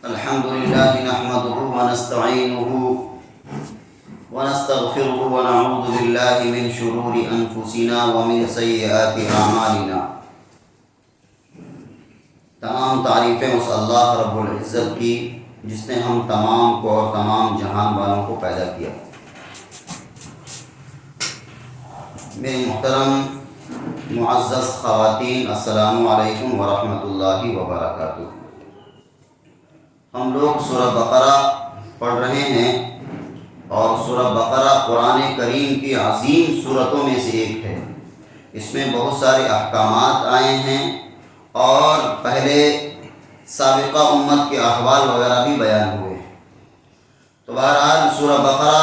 الحمد لله نحمده ونستعينه ونستغفره ونعوذ بالله من شرور أنفسنا ومن سيئات أعمالنا. تمام تعریفیں اس اللہ رب العزت کی جس نے ہم تمام کو اور تمام جہان والوں کو پیدا کیا. میرے محترم معزز خواتین، السلام علیکم ورحمۃ اللہ وبرکاتہ. ہم لوگ سورہ بقرہ پڑھ رہے ہیں اور سورہ بقرہ قرآن کریم کی عظیم سورتوں میں سے ایک ہے. اس میں بہت سارے احکامات آئے ہیں اور پہلے سابقہ امت کے احوال وغیرہ بھی بیان ہوئے. تو بہرحال سورہ بقرہ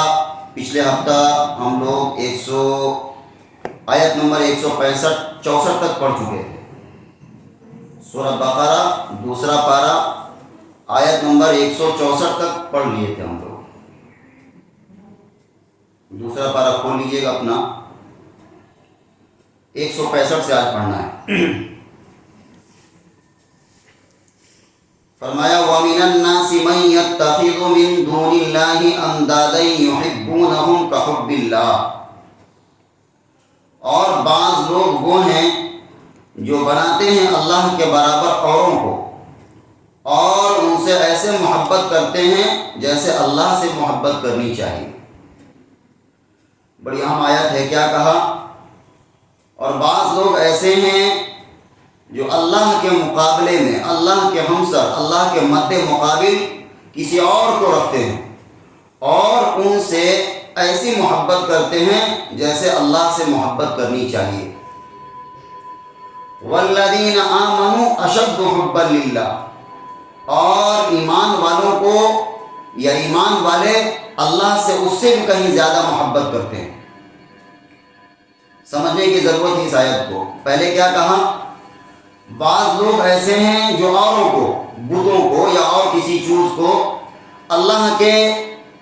پچھلے ہفتہ ہم لوگ آیت نمبر 165-64 تک پڑھ چکے تھے. سورہ بقرہ دوسرا پارہ آیت نمبر 164 تک پڑھ لیے تھے ہم لوگ. دوسرا پارہ کھول لیجیے گا اپنا. 165 سے آج پڑھنا ہے. فرمایا وَمِنَ النَّاسِ مَن يَتَّخِذُ مِن دُونِ اللَّهِ أَندَادًا يُحِبُّونَهُمْ كَحُبِّ اللَّهِ. اور بعض لوگ وہ ہیں جو بناتے ہیں اللہ کے برابر اوروں کو اور ان سے ایسے محبت کرتے ہیں جیسے اللہ سے محبت کرنی چاہیے. بڑی اہم آیت ہے. کیا کہا؟ اور بعض لوگ ایسے ہیں جو اللہ کے مقابلے میں، اللہ کے ہمسر، اللہ کے مد مقابل کسی اور کو رکھتے ہیں اور ان سے ایسی محبت کرتے ہیں جیسے اللہ سے محبت کرنی چاہیے. والذین آمنوا اشد حبا للہ. اور ایمان والوں کو یا ایمان والے اللہ سے اس سے بھی کہیں زیادہ محبت کرتے ہیں. سمجھنے کی ضرورت ہے اس آیت کو. پہلے کیا کہا؟ بعض لوگ ایسے ہیں جو اوروں کو، بتوں کو یا اور کسی چیز کو اللہ کے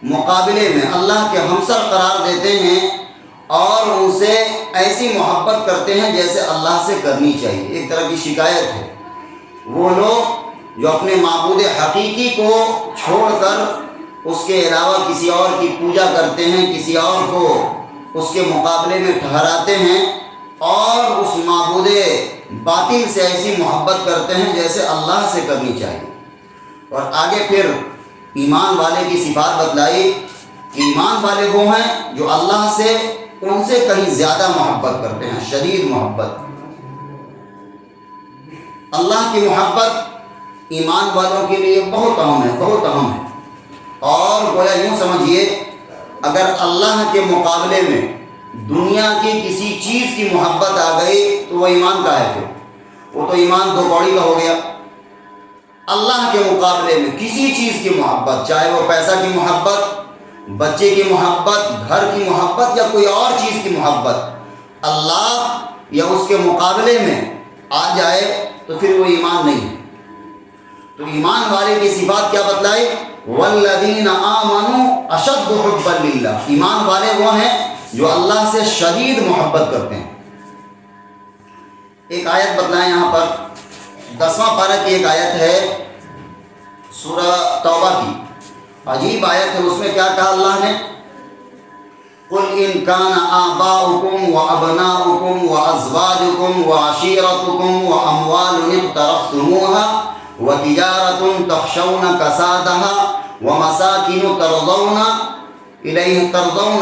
مقابلے میں اللہ کے ہمسر قرار دیتے ہیں اور ان سے ایسی محبت کرتے ہیں جیسے اللہ سے کرنی چاہیے. ایک طرح کی شکایت ہے. وہ لوگ جو اپنے معبود حقیقی کو چھوڑ کر اس کے علاوہ کسی اور کی پوجا کرتے ہیں، کسی اور کو اس کے مقابلے میں ٹھہراتے ہیں اور اس معبود باطل سے ایسی محبت کرتے ہیں جیسے اللہ سے کرنی چاہیے. اور آگے پھر ایمان والے کی صفات بتلائی. ایمان والے وہ ہیں جو اللہ سے ان سے کہیں زیادہ محبت کرتے ہیں، شدید محبت. اللہ کی محبت ایمان والوں کے لیے بہت اہم ہے، بہت اہم ہے. اور گویا یوں سمجھیے اگر اللہ کے مقابلے میں دنیا کی کسی چیز کی محبت آ گئی تو وہ ایمان کا ہے. پھر وہ تو ایمان دو کوڑی کا ہو گیا. اللہ کے مقابلے میں کسی چیز کی محبت، چاہے وہ پیسہ کی محبت، بچے کی محبت، گھر کی محبت یا کوئی اور چیز کی محبت، اللہ یا اس کے مقابلے میں آ جائے تو پھر وہ ایمان نہیں ہے. تو ایمان والے کی صفات کیا بتلائی؟ والذین آمنوا اشد حبا للہ. ایمان والے وہ ہیں جو اللہ سے شدید محبت کرتے ہیں. ایک آیت بتلائیں یہاں پر. 10واں پارہ کی ایک آیت ہے سورہ توبہ کی. عجیب آیت ہے. اس میں کیا کہا اللہ نے؟ قل ان کان آباؤکم وابناؤکم وازواجکم وعشیرتکم واموال اقترفتموها وتجارة تخشون كسادها ومساكن ترضون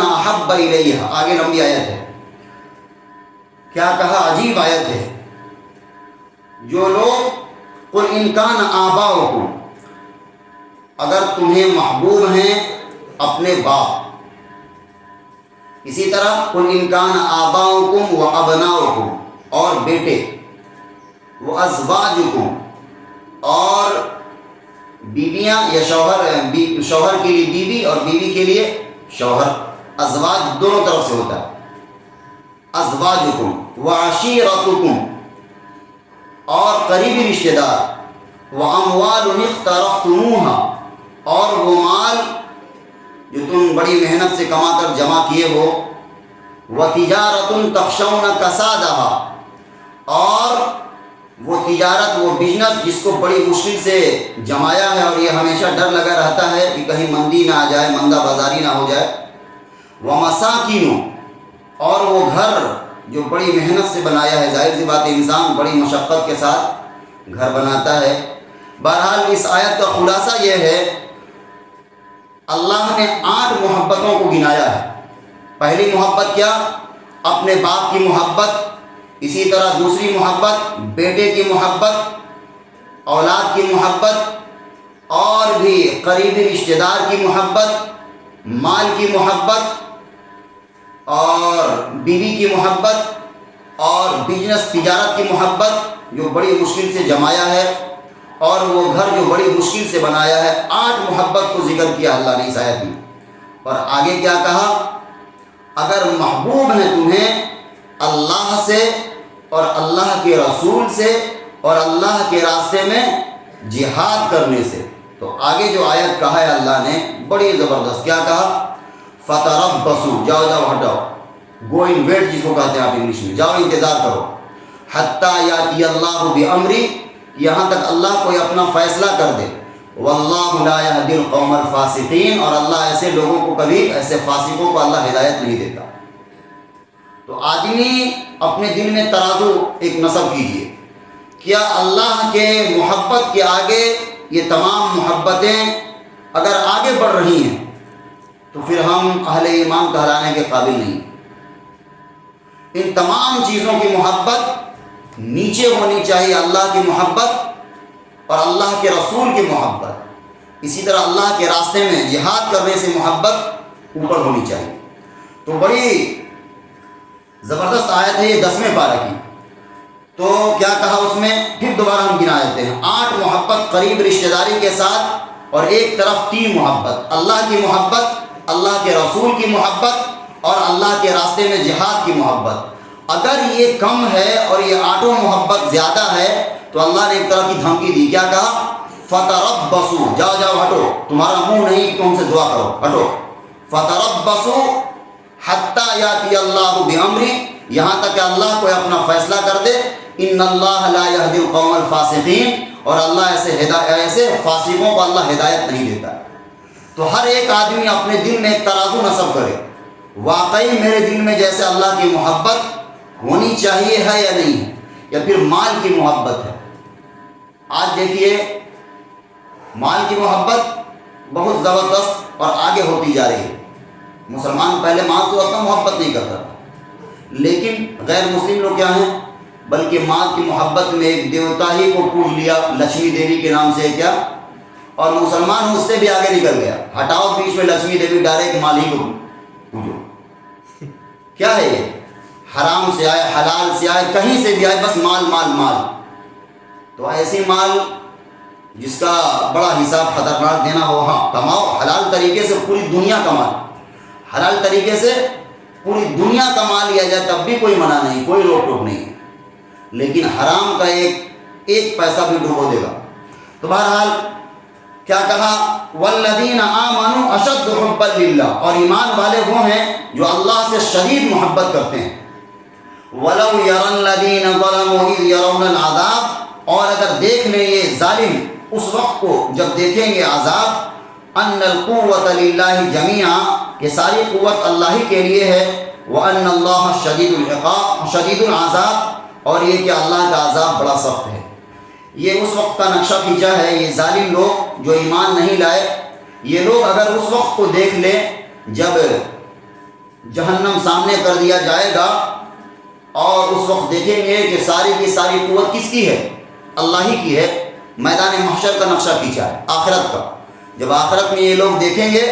أحب إليها. آگے لمبی آیت ہے. کیا کہا؟ عجیب آیت ہے. جو لوگ قل ان کان آباؤکم، اگر تمہیں محبوب ہیں اپنے باپ. اسی طرح قل ان کان آباؤکم وابناؤکم، اور بیٹے، وازواجکم، اور بیویاں یا شوہر کے لیے بیوی اور بیوی کے لیے شوہر. ازواج دونوں طرف سے ہوتا ہے. ازواجکم وعشیرتکم، اور قریبی رشتہ دار. واموال اقترفتموها، اور وہ مال جو تم بڑی محنت سے کما کر جمع کیے ہو. وتجارة تخشون کسادها، اور وہ تجارت، وہ بزنس جس کو بڑی مشکل سے جمایا ہے اور یہ ہمیشہ ڈر لگا رہتا ہے کہ کہیں مندی نہ آ جائے، مندہ بازاری نہ ہو جائے۔ وَمَسَاكِنُ، اور وہ گھر جو بڑی محنت سے بنایا ہے، ظاہر سی بات ہے انسان بڑی مشقت کے ساتھ گھر بناتا ہے۔ بہرحال اس آیت کا خلاصہ یہ ہے، اللہ نے 8 محبتوں کو گنایا ہے۔ پہلی محبت کیا؟ اپنے باپ کی محبت، اسی طرح دوسری محبت بیٹے کی محبت، اولاد کی محبت، اور بھی قریبی رشتہ دار کی محبت، مال کی محبت، اور بیوی کی محبت، اور بزنس تجارت کی محبت جو بڑی مشکل سے جمایا ہے، اور وہ گھر جو بڑی مشکل سے بنایا ہے۔ 8 محبت کو ذکر کیا اللہ نے اس آیت میں، اور آگے کیا کہا؟ اگر محبوب ہیں تمہیں اللہ سے اور اللہ کے رسول سے اور اللہ کے راستے میں جہاد کرنے سے، تو آگے جو آیت کہا ہے اللہ نے بڑی زبردست، کیا کہا؟ فتربصوا، جاؤ ہٹاؤ، گو ان ویٹ جس کو کہتے ہیں آپ انگلش میں، جاؤ انتظار کرو، حتی یاتی اللہ بامری، یہاں تک اللہ کوئی اپنا فیصلہ کر دے۔ واللہ لا یہدی القوم الفاسقین، اور اللہ ایسے لوگوں کو کبھی، ایسے فاسقوں کو اللہ ہدایت نہیں دیتا۔ تو آدمی اپنے دل میں ترازو ایک نصب کیجئے، کیا اللہ کے محبت کے آگے یہ تمام محبتیں اگر آگے بڑھ رہی ہیں تو پھر ہم اہل ایمان کہلانے کے قابل نہیں۔ ان تمام چیزوں کی محبت نیچے ہونی چاہیے، اللہ کی محبت اور اللہ کے رسول کی محبت، اسی طرح اللہ کے راستے میں جہاد کرنے سے محبت اوپر ہونی چاہیے۔ تو بڑی زبردست آیت ہے یہ 10ویں پارہ کی۔ تو کیا کہا اس میں؟ پھر دوبارہ ہم گنا دیتے ہیں، 8 محبت قریب رشتہ داری کے ساتھ، اور ایک طرف 3 محبت، اللہ کی محبت، اللہ کے رسول کی محبت، اور اللہ کے راستے میں جہاد کی محبت۔ اگر یہ کم ہے اور یہ 8 محبت زیادہ ہے تو اللہ نے ایک طرح کی دھمکی دی، کیا کہا؟ فتربصوا، جاؤ ہٹو، تمہارا منہ نہیں کہ تم سے دعا کرو، ہٹو۔ فتربصوا حتی یاتی اللہ بامری، یہاں تک کہ اللہ کوئی اپنا فیصلہ کر دے۔ ان اللہ لا یہدی القوم الفاسقین، اور اللہ ایسے فاسقوں کو اللہ ہدایت نہیں دیتا۔ تو ہر ایک آدمی اپنے دل میں ایک ترازو نصب کرے، واقعی میرے دل میں جیسے اللہ کی محبت ہونی چاہیے ہے یا نہیں ہے، یا پھر مال کی محبت ہے۔ آج دیکھیے مال کی محبت بہت زبردست اور آگے ہوتی جا رہی ہے۔ مسلمان پہلے مال کو اتنا محبت نہیں کرتا تھا، لیکن غیر مسلم لوگ کیا ہیں، بلکہ مال کی محبت میں ایک دیوتا ہی کو پوج لیا، لکشمی دیوی کے نام سے، کیا، اور مسلمان اس سے بھی آگے نکل گیا، ہٹاؤ بیچ میں لکشمی دیوی، ڈائریکٹ مال ہی کو پوجو۔ کیا ہے یہ؟ حرام سے آئے، حلال سے آئے، کہیں سے بھی آئے، بس مال مال مال۔ تو ایسی مال جس کا بڑا حساب خطرناک دینا ہو، ہاں کماؤ حلال طریقے سے، پوری دنیا کماؤ، حلال طریقے سے پوری دنیا کما لیا جائے تب بھی کوئی منع نہیں، کوئی روک ٹوک نہیں ہے، لیکن حرام کا ایک پیسہ بھی ڈوبو دے گا۔ تو بہرحال کیا کہا؟ والذین آمنوا اشد حبا للہ، اور ایمان والے وہ ہیں جو اللہ سے شدید محبت کرتے ہیں۔ ولو یری الذین ظلموا اذ یرون العذاب، اور اگر دیکھ لیں یہ ظالم اس وقت کو جب دیکھیں گے عذاب، ان القوۃ للہ جمیعا، کہ ساری قوت اللہ ہی کے لیے ہے، وان اللہ شدید العقاب، شدید العذاب، اور یہ کہ اللہ کا عذاب بڑا سخت ہے۔ یہ اس وقت کا نقشہ کھینچا ہے، یہ ظالم لوگ جو ایمان نہیں لائے، یہ لوگ اگر اس وقت کو دیکھ لیں جب جہنم سامنے کر دیا جائے گا، اور اس وقت دیکھیں گے کہ ساری کی ساری قوت کس کی ہے؟ اللہ ہی کی ہے۔ میدان محشر کا نقشہ کھینچا ہے، آخرت کا۔ جب آخرت میں یہ لوگ دیکھیں گے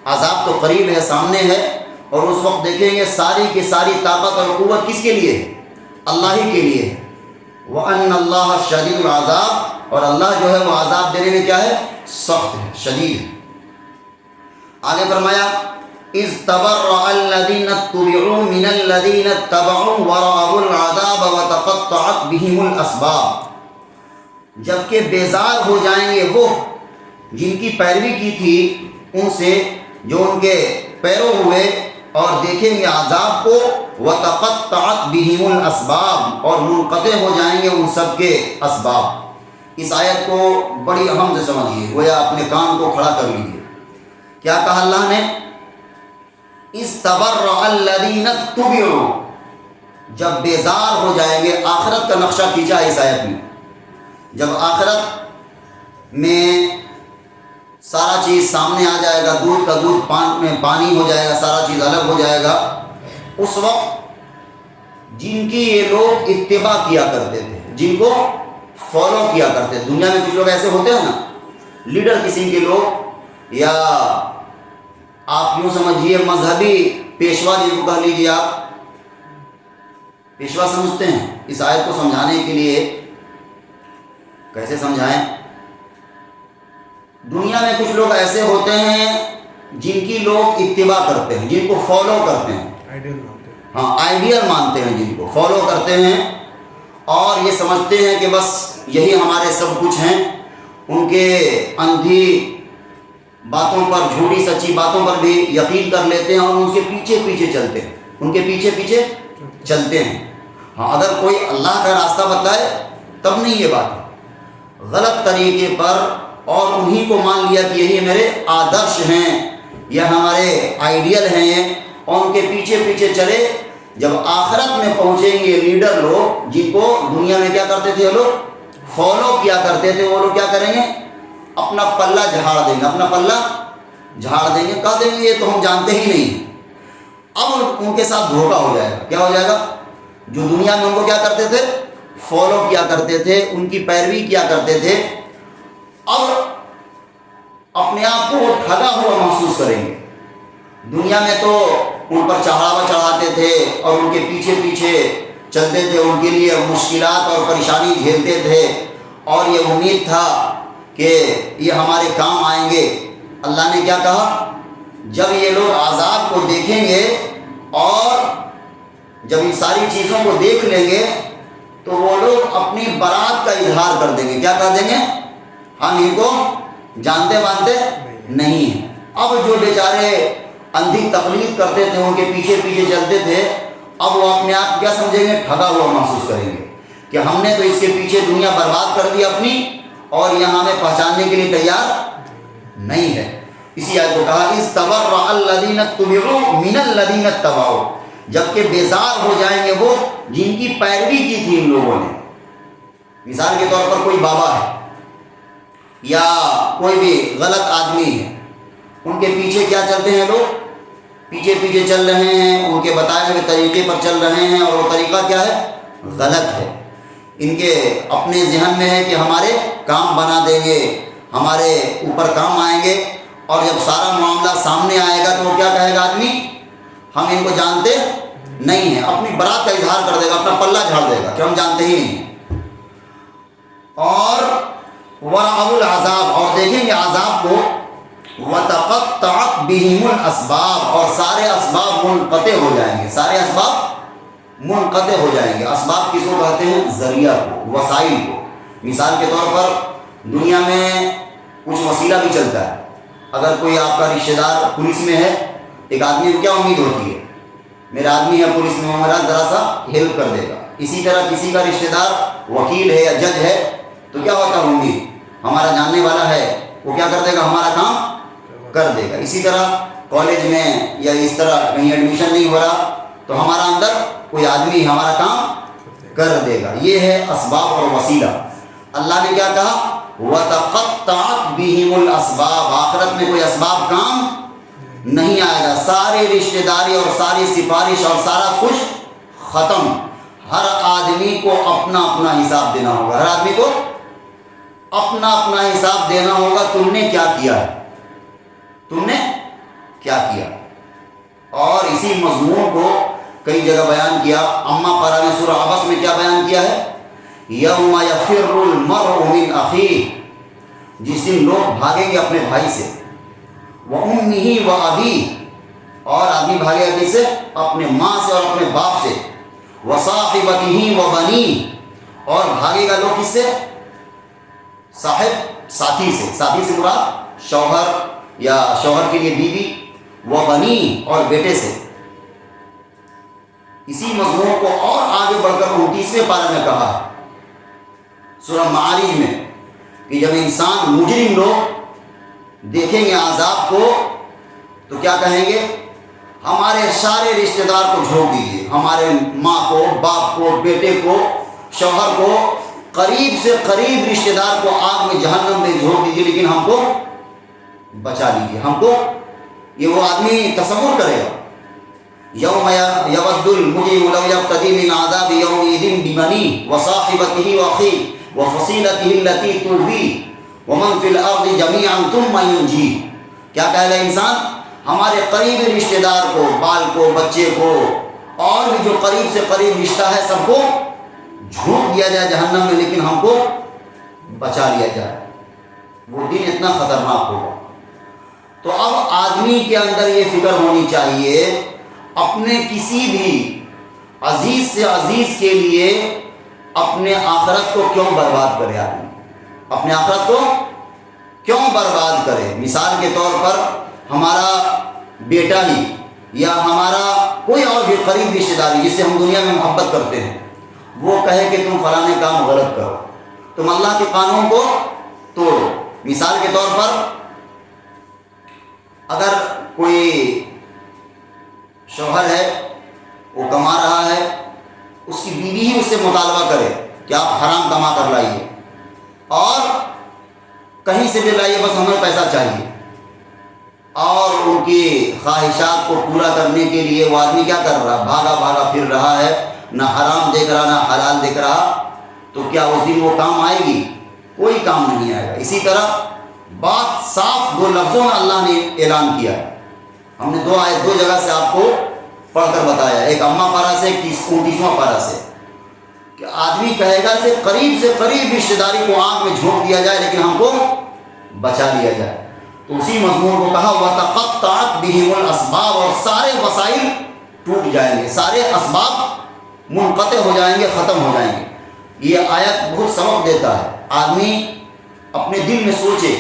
عذاب تو قریب ہے، سامنے ہے، اور اس وقت دیکھیں گے ساری کی ساری طاقت اور قوت کس کے لیے ہے؟ اللہ ہی کے لیے ہے۔ وَأَنَّ اللَّهَ شَدِيدُ الْعَذَابِ، اور اللہ جو ہے وہ عذاب دینے میں کیا ہے؟ سخت ہے، شدید ہے۔ آگے فرمایا اِذْ تَبَرَّأَ الَّذِينَ اتُّبِعُوا مِنَ الَّذِينَ اتَّبَعُوا وَرَأَوُا الْعَذَابَ وَتَقَطَّعَتْ بِهِمُ الْأَسْبَابُ، جبکہ بیزار ہو جائیں گے وہ جن کی پیروی کی تھی ان سے، جو ان کے پیرو ہوئے، اور دیکھیں گے عذاب کو، وَتَقَطَّعَتْ بِهِمُ الْأَسْبَابُ اور منقطع ہو جائیں گے ان سب کے اسباب۔ اس آیت کو بڑی اہم سے سمجھیے، گویا اپنے کان کو کھڑا کر لیجیے۔ کیا کہا اللہ نے؟ اِسْتَبَرَّأَ الَّذِينَ اتُّبِعُوا، جب بیزار ہو جائیں گے، آخرت کا نقشہ کھینچا ہے اس آیت میں۔ جب آخرت میں سارا چیز سامنے آ جائے گا، دودھ کا دودھ پانی ہو جائے گا، سارا چیز الگ ہو جائے گا، اس وقت جن کی یہ لوگ اتباع کیا کرتے تھے، جن کو فالو کیا کرتے تھے، دنیا میں کچھ لوگ ایسے ہوتے ہیں نا، لیڈر قسم کے لوگ، یا آپ یوں سمجھیے مذہبی پیشوا جن کو کہہ لیجیے، آپ پیشوا سمجھتے ہیں۔ اس آیت کو سمجھانے کے لیے کیسے سمجھائیں؟ دنیا میں کچھ لوگ ایسے ہوتے ہیں جن کی لوگ اتباع کرتے ہیں، جن کو فالو کرتے ہیں، ہاں آئیڈیل مانتے ہیں، جن کو فالو کرتے ہیں اور یہ سمجھتے ہیں کہ بس یہی ہمارے سب کچھ ہیں۔ ان کے اندھی باتوں پر، جھوٹی سچی باتوں پر بھی یقین کر لیتے ہیں اور ان کے پیچھے پیچھے چلتے ہیں، ان کے پیچھے پیچھے چلتے ہیں۔ ہاں اگر کوئی اللہ کا راستہ بتائے تب نہیں یہ بات ہے، غلط طریقے پر، اور انہی کو مان لیا کہ یہی میرے آدرش ہیں، یہ ہمارے آئیڈیل ہیں، اور ان کے پیچھے پیچھے چلے۔ جب آخرت میں پہنچیں گے یہ لیڈر لوگ، جن کو دنیا میں کیا کرتے تھے لوگ فالو کیا کرتے تھے، وہ لوگ کیا کریں گے؟ اپنا پلہ جھاڑ دیں گے، اپنا پلہ جھاڑ دیں گے، کہہ دیں گے یہ تو ہم جانتے ہی نہیں ہیں۔ اب ان کے ساتھ دھوکہ ہو جائے گا۔ کیا ہو جائے گا؟ جو دنیا میں ان کو کیا کرتے تھے؟ فالو کیا کرتے تھے، ان کی پیروی کیا کرتے تھے، اب اپنے آپ کو وہ ٹھگا ہوا محسوس کریں گے۔ دنیا میں تو ان پر چڑھاوا چڑھاتے تھے اور ان کے پیچھے پیچھے چلتے تھے، ان کے لیے مشکلات اور پریشانی جھیلتے تھے، اور یہ امید تھا کہ یہ ہمارے کام آئیں گے۔ اللہ نے کیا کہا؟ جب یہ لوگ عذاب کو دیکھیں گے اور جب ان ساری چیزوں کو دیکھ لیں گے تو وہ لوگ اپنی برات کا اظہار کر دیں گے۔ کیا کر دیں گے؟ ہم ان کو جانتے مانتے نہیں ہیں۔ اب جو بیچارے اندھی تقلید کرتے تھے، ان کے پیچھے پیچھے چلتے تھے، اب وہ اپنے آپ کیا سمجھیں گے؟ ٹھگا ہوا محسوس کریں گے کہ ہم نے تو اس کے پیچھے دنیا برباد کر دی اپنی، اور یہاں ہمیں پہچاننے کے لیے تیار نہیں ہے۔ اسی آیت کو کہا اِسْتَبَرَّأَ الَّذِينَ اتُّبِعُوا مِنَ الَّذِينَ اتَّبَعُوا، جبکہ بیزار ہو جائیں گے وہ جن کی پیروی کی تھی ان لوگوں نے۔ مثال کے طور پر کوئی بابا ہے یا کوئی بھی غلط آدمی ہے، ان کے پیچھے کیا چلتے ہیں لوگ؟ پیچھے پیچھے چل رہے ہیں، ان کے بتائے ہوئے طریقے پر چل رہے ہیں، اور وہ طریقہ کیا ہے؟ غلط ہے۔ ان کے اپنے ذہن میں ہے کہ ہمارے کام بنا دیں گے، ہمارے اوپر کام آئیں گے، اور جب سارا معاملہ سامنے آئے گا تو وہ کیا کہے گا آدمی؟ ہم ان کو جانتے نہیں ہیں، اپنی برات کا اظہار کر دے گا، اپنا پلہ جھاڑ دے گا کہ ہم جانتے ہی نہیں ہیں۔ اور وَرَأَوُا الْعَذَابَ، اور دیکھیں گے عذاب کو، وَتَقَطَّعَتْ بِهِمُ الْأَسْبَابُ، اور سارے اسباب منقطع ہو جائیں گے، سارے اسباب منقطع ہو جائیں گے۔ اسباب کس کو کہتے ہیں؟ ذریعہ کو، وسائل کو۔ مثال کے طور پر دنیا میں کچھ وسیلہ بھی چلتا ہے۔ اگر کوئی آپ کا رشتہ دار پولیس میں ہے، ایک آدمی کو کیا امید ہوتی ہے؟ میرا آدمی ہے پولیس میں، وہ میرا ذرا سا ہیلپ کر دے گا۔ اسی طرح کسی کا رشتہ دار وکیل ہے یا جج ہے تو کیا ہوتا ہے امید؟ ہمارا جاننے والا ہے، وہ کیا کر دے گا؟ ہمارا کام کر دے گا۔ اسی طرح کالج میں یا اس طرح کہیں ایڈمیشن نہیں ہو رہا تو ہمارا اندر کوئی آدمی ہمارا کام کر دے گا۔ یہ ہے اسباب اور وسیلہ۔ اللہ نے کیا کہا؟ وَتَقَطَّعَتْ بِهِمُ الْأَسْبَابُ، آخرت میں کوئی اسباب کام نہیں آئے گا، سارے رشتہ داری اور ساری سفارش اور سارا کچھ ختم۔ ہر آدمی کو اپنا اپنا حساب دینا ہوگا، ہر آدمی کو اپنا اپنا حساب دینا ہوگا۔ تم نے کیا کیا ہے، تم نے کیا کیا؟ اور اسی مضمون کو کئی جگہ بیان کیا۔ اما پارہ میں سورہ عبس میں کیا بیان کیا ہے؟ یوم یفر المرء من اخیہ، جس دن لوگ بھاگیں گے اپنے بھائی سے، وامہ وابیہ، اور آدمی بھاگے گا کس سے؟ اپنے ماں سے اور اپنے باپ سے، وصاحبتہ وبنیہ، اور بھاگے گا لوگ کس سے؟ صاحب ساتھی سے، ساتھی سے مراد شوہر یا شوہر کے لیے بیوی، وبنیہ، اور بیٹے سے۔ اسی مضمون کو اور آگے بڑھ کر 29ویں پارہ میں کہا ہے سورہ معارج میں کہ جب انسان مجرم لوگ دیکھیں گے عذاب کو تو کیا کہیں گے؟ ہمارے سارے رشتہ دار کو جھونک دیجیے، ہمارے ماں کو، باپ کو، بیٹے کو، شوہر کو، قریب سے قریب رشتہ دار کو آگ میں جہنم میں جھونک دیجیے، لیکن ہم کو بچا لیجیے، ہم کو۔ یہ وہ آدمی تصور کرے گا یوم یود المجرم لو یفتدی من عذاب یومئذ ببنیہ وصاحبتہ واخیہ وفصیلتہ التی تؤویہ ومن فی الارض جمیعا ثم ینجیہ۔ کیا کہے گا انسان؟ ہمارے قریبی رشتہ دار کو، بال کو، بچے کو، اور بھی جو قریب سے قریب رشتہ ہے سب کو جھونک دیا جائے جہنم میں، لیکن ہم کو بچا لیا جائے۔ وہ دن اتنا خطرناک ہوگا۔ تو اب آدمی کے اندر یہ فکر ہونی چاہیے اپنے کسی بھی عزیز سے عزیز کے لیے اپنے آخرت کو کیوں برباد کرے، آدمی اپنے آخرت کو کیوں برباد کرے۔ مثال کے طور پر ہمارا بیٹا ہی یا ہمارا کوئی اور بھی قریب رشتہ داری جس سے ہم دنیا میں محبت کرتے ہیں، وہ کہے کہ تم فلاں کام غلط کرو، تم اللہ کے قانون کو توڑو۔ مثال کے طور پر اگر کوئی شوہر ہے، وہ کما رہا ہے، اس کی بیوی ہی اس سے مطالبہ کرے کہ آپ حرام کما کر لائیے اور کہیں سے بھی لائیے، بس ہمیں پیسہ چاہیے، اور ان کی خواہشات کو پورا کرنے کے لیے وہ آدمی کیا کر رہا ہے؟ بھاگا بھاگا پھر رہا ہے، نہ حرام دیکھ رہا نہ حلال دیکھ رہا، تو کیا اس دن وہ کام آئے گی؟ کوئی کام نہیں آئے گا۔ اسی طرح بات صاف دو لفظوں میں اللہ نے اعلان کیا ہے۔ ہم نے دو جگہ سے آپ کو پڑھ کر بتایا، ایک اما پارہ سے، ایک 29واں پارہ سے، کہ آدمی کہے گا کہ قریب سے قریب رشتہ داری کو آگ میں جھونک دیا جائے لیکن ہم کو بچا لیا جائے۔ تو اسی مضمون کو کہا وَتَقَطَّعَتْ بِهِمُ الْأَسْبَابُ، اور سارے وسائل ٹوٹ جائیں گے، سارے اسباب منقطع ہو جائیں گے، ختم ہو جائیں گے۔ یہ آیت بہت سبق دیتا ہے۔ آدمی اپنے دل میں سوچے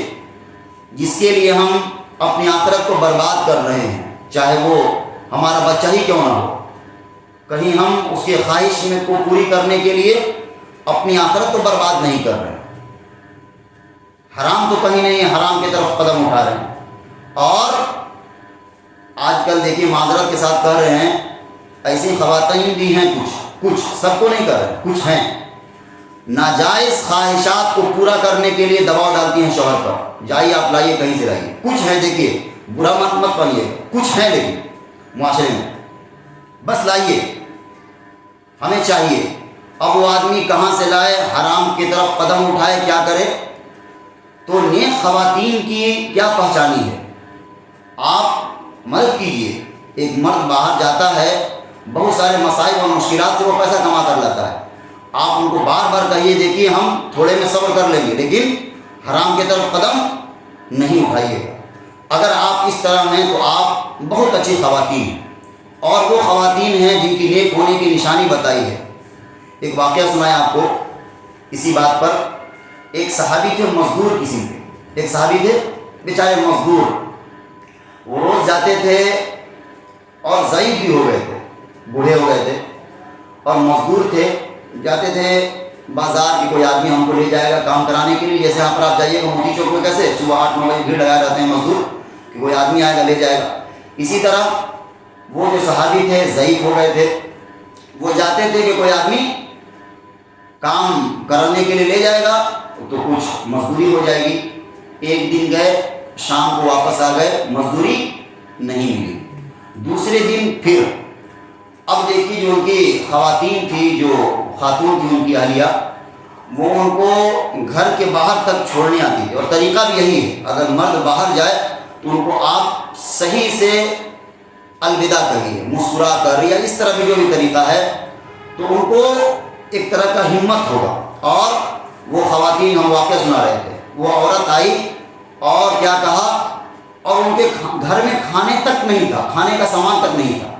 جس کے لیے ہم اپنی آخرت کو برباد کر رہے ہیں، چاہے وہ ہمارا بچہ ہی کیوں نہ ہو، کہیں ہم اس کے خواہش میں کو پوری کرنے کے لیے اپنی آخرت کو برباد نہیں کر رہے، حرام تو کہیں نہیں ہے، حرام کی طرف قدم اٹھا رہے ہیں۔ اور آج کل دیکھیے معذرت کے ساتھ کہہ رہے ہیں، ایسی خواتین بھی ہیں، کچھ سب کو نہیں کر رہے، کچھ ہیں ناجائز خواہشات کو پورا کرنے کے لیے دباؤ ڈالتی ہیں شوہر پر، جائیے آپ لائیے کہیں سے لائیے۔ کچھ ہیں، دیکھیے برا مت بنیے، کچھ ہیں لیکن معاشرے میں، بس لائیے ہمیں چاہیے۔ اب وہ آدمی کہاں سے لائے، حرام کی طرف قدم اٹھائے، کیا کرے؟ تو نیک خواتین کی کیا پہچانی ہے؟ آپ مدد کیجئے۔ ایک مرد باہر جاتا ہے، بہت سارے مسائل اور مشکلات سے وہ پیسہ کما کر لاتا ہے، آپ ان کو بار بار کہیے دیکھیے ہم تھوڑے میں صبر کر لیں گے لیکن حرام کی طرف قدم نہیں اٹھائیے گا۔ اگر آپ اس طرح ہیں تو آپ بہت اچھی خواتین ہیں، اور وہ خواتین ہیں جن کی نیک ہونے کی نشانی بتائی ہے۔ ایک واقعہ سنایا آپ کو اسی بات پر۔ ایک صحابی تھے مزدور قسم کے، ایک صحابی تھے بیچارے مزدور، وہ روز جاتے تھے اور ضعیف بھی ہو گئے تھے، بوڑھے ہو گئے تھے، اور مزدور تھے، جاتے تھے بازار کی کوئی آدمی ہم کو لے جائے گا کام کرانے کے لیے، جیسے یہاں پر آپ جائیے گا موتی چوک میں، کیسے صبح 8-9 بجے بھیڑ لگائے رہتے ہیں مزدور کہ کوئی آدمی آئے گا لے جائے گا۔ اسی طرح وہ جو صحابی تھے ضعیف ہو گئے تھے، وہ جاتے تھے کہ کوئی آدمی کام کرنے کے لیے لے جائے گا تو کچھ مزدوری ہو جائے گی۔ ایک دن گئے، شام کو واپس آ گئے، مزدوری نہیں ملی۔ دوسرے دن پھر، اب دیکھیے جو ان کی خواتین تھی، جو خاتون تھی ان کی اہلیہ، وہ ان کو گھر کے باہر تک چھوڑنے آتی تھی، اور طریقہ بھی یہی ہے، اگر مرد باہر جائے تو ان کو آپ صحیح سے الوداع کہیے، مسکرا کر یا اس طرح بھی جو بھی طریقہ ہے، تو ان کو ایک طرح کا ہمت ہوگا۔ اور وہ خواتین، ہم واقعہ سنا رہے تھے، وہ عورت آئی اور کیا کہا، اور ان کے گھر میں کھانے تک نہیں تھا، کھانے کا سامان تک نہیں تھا۔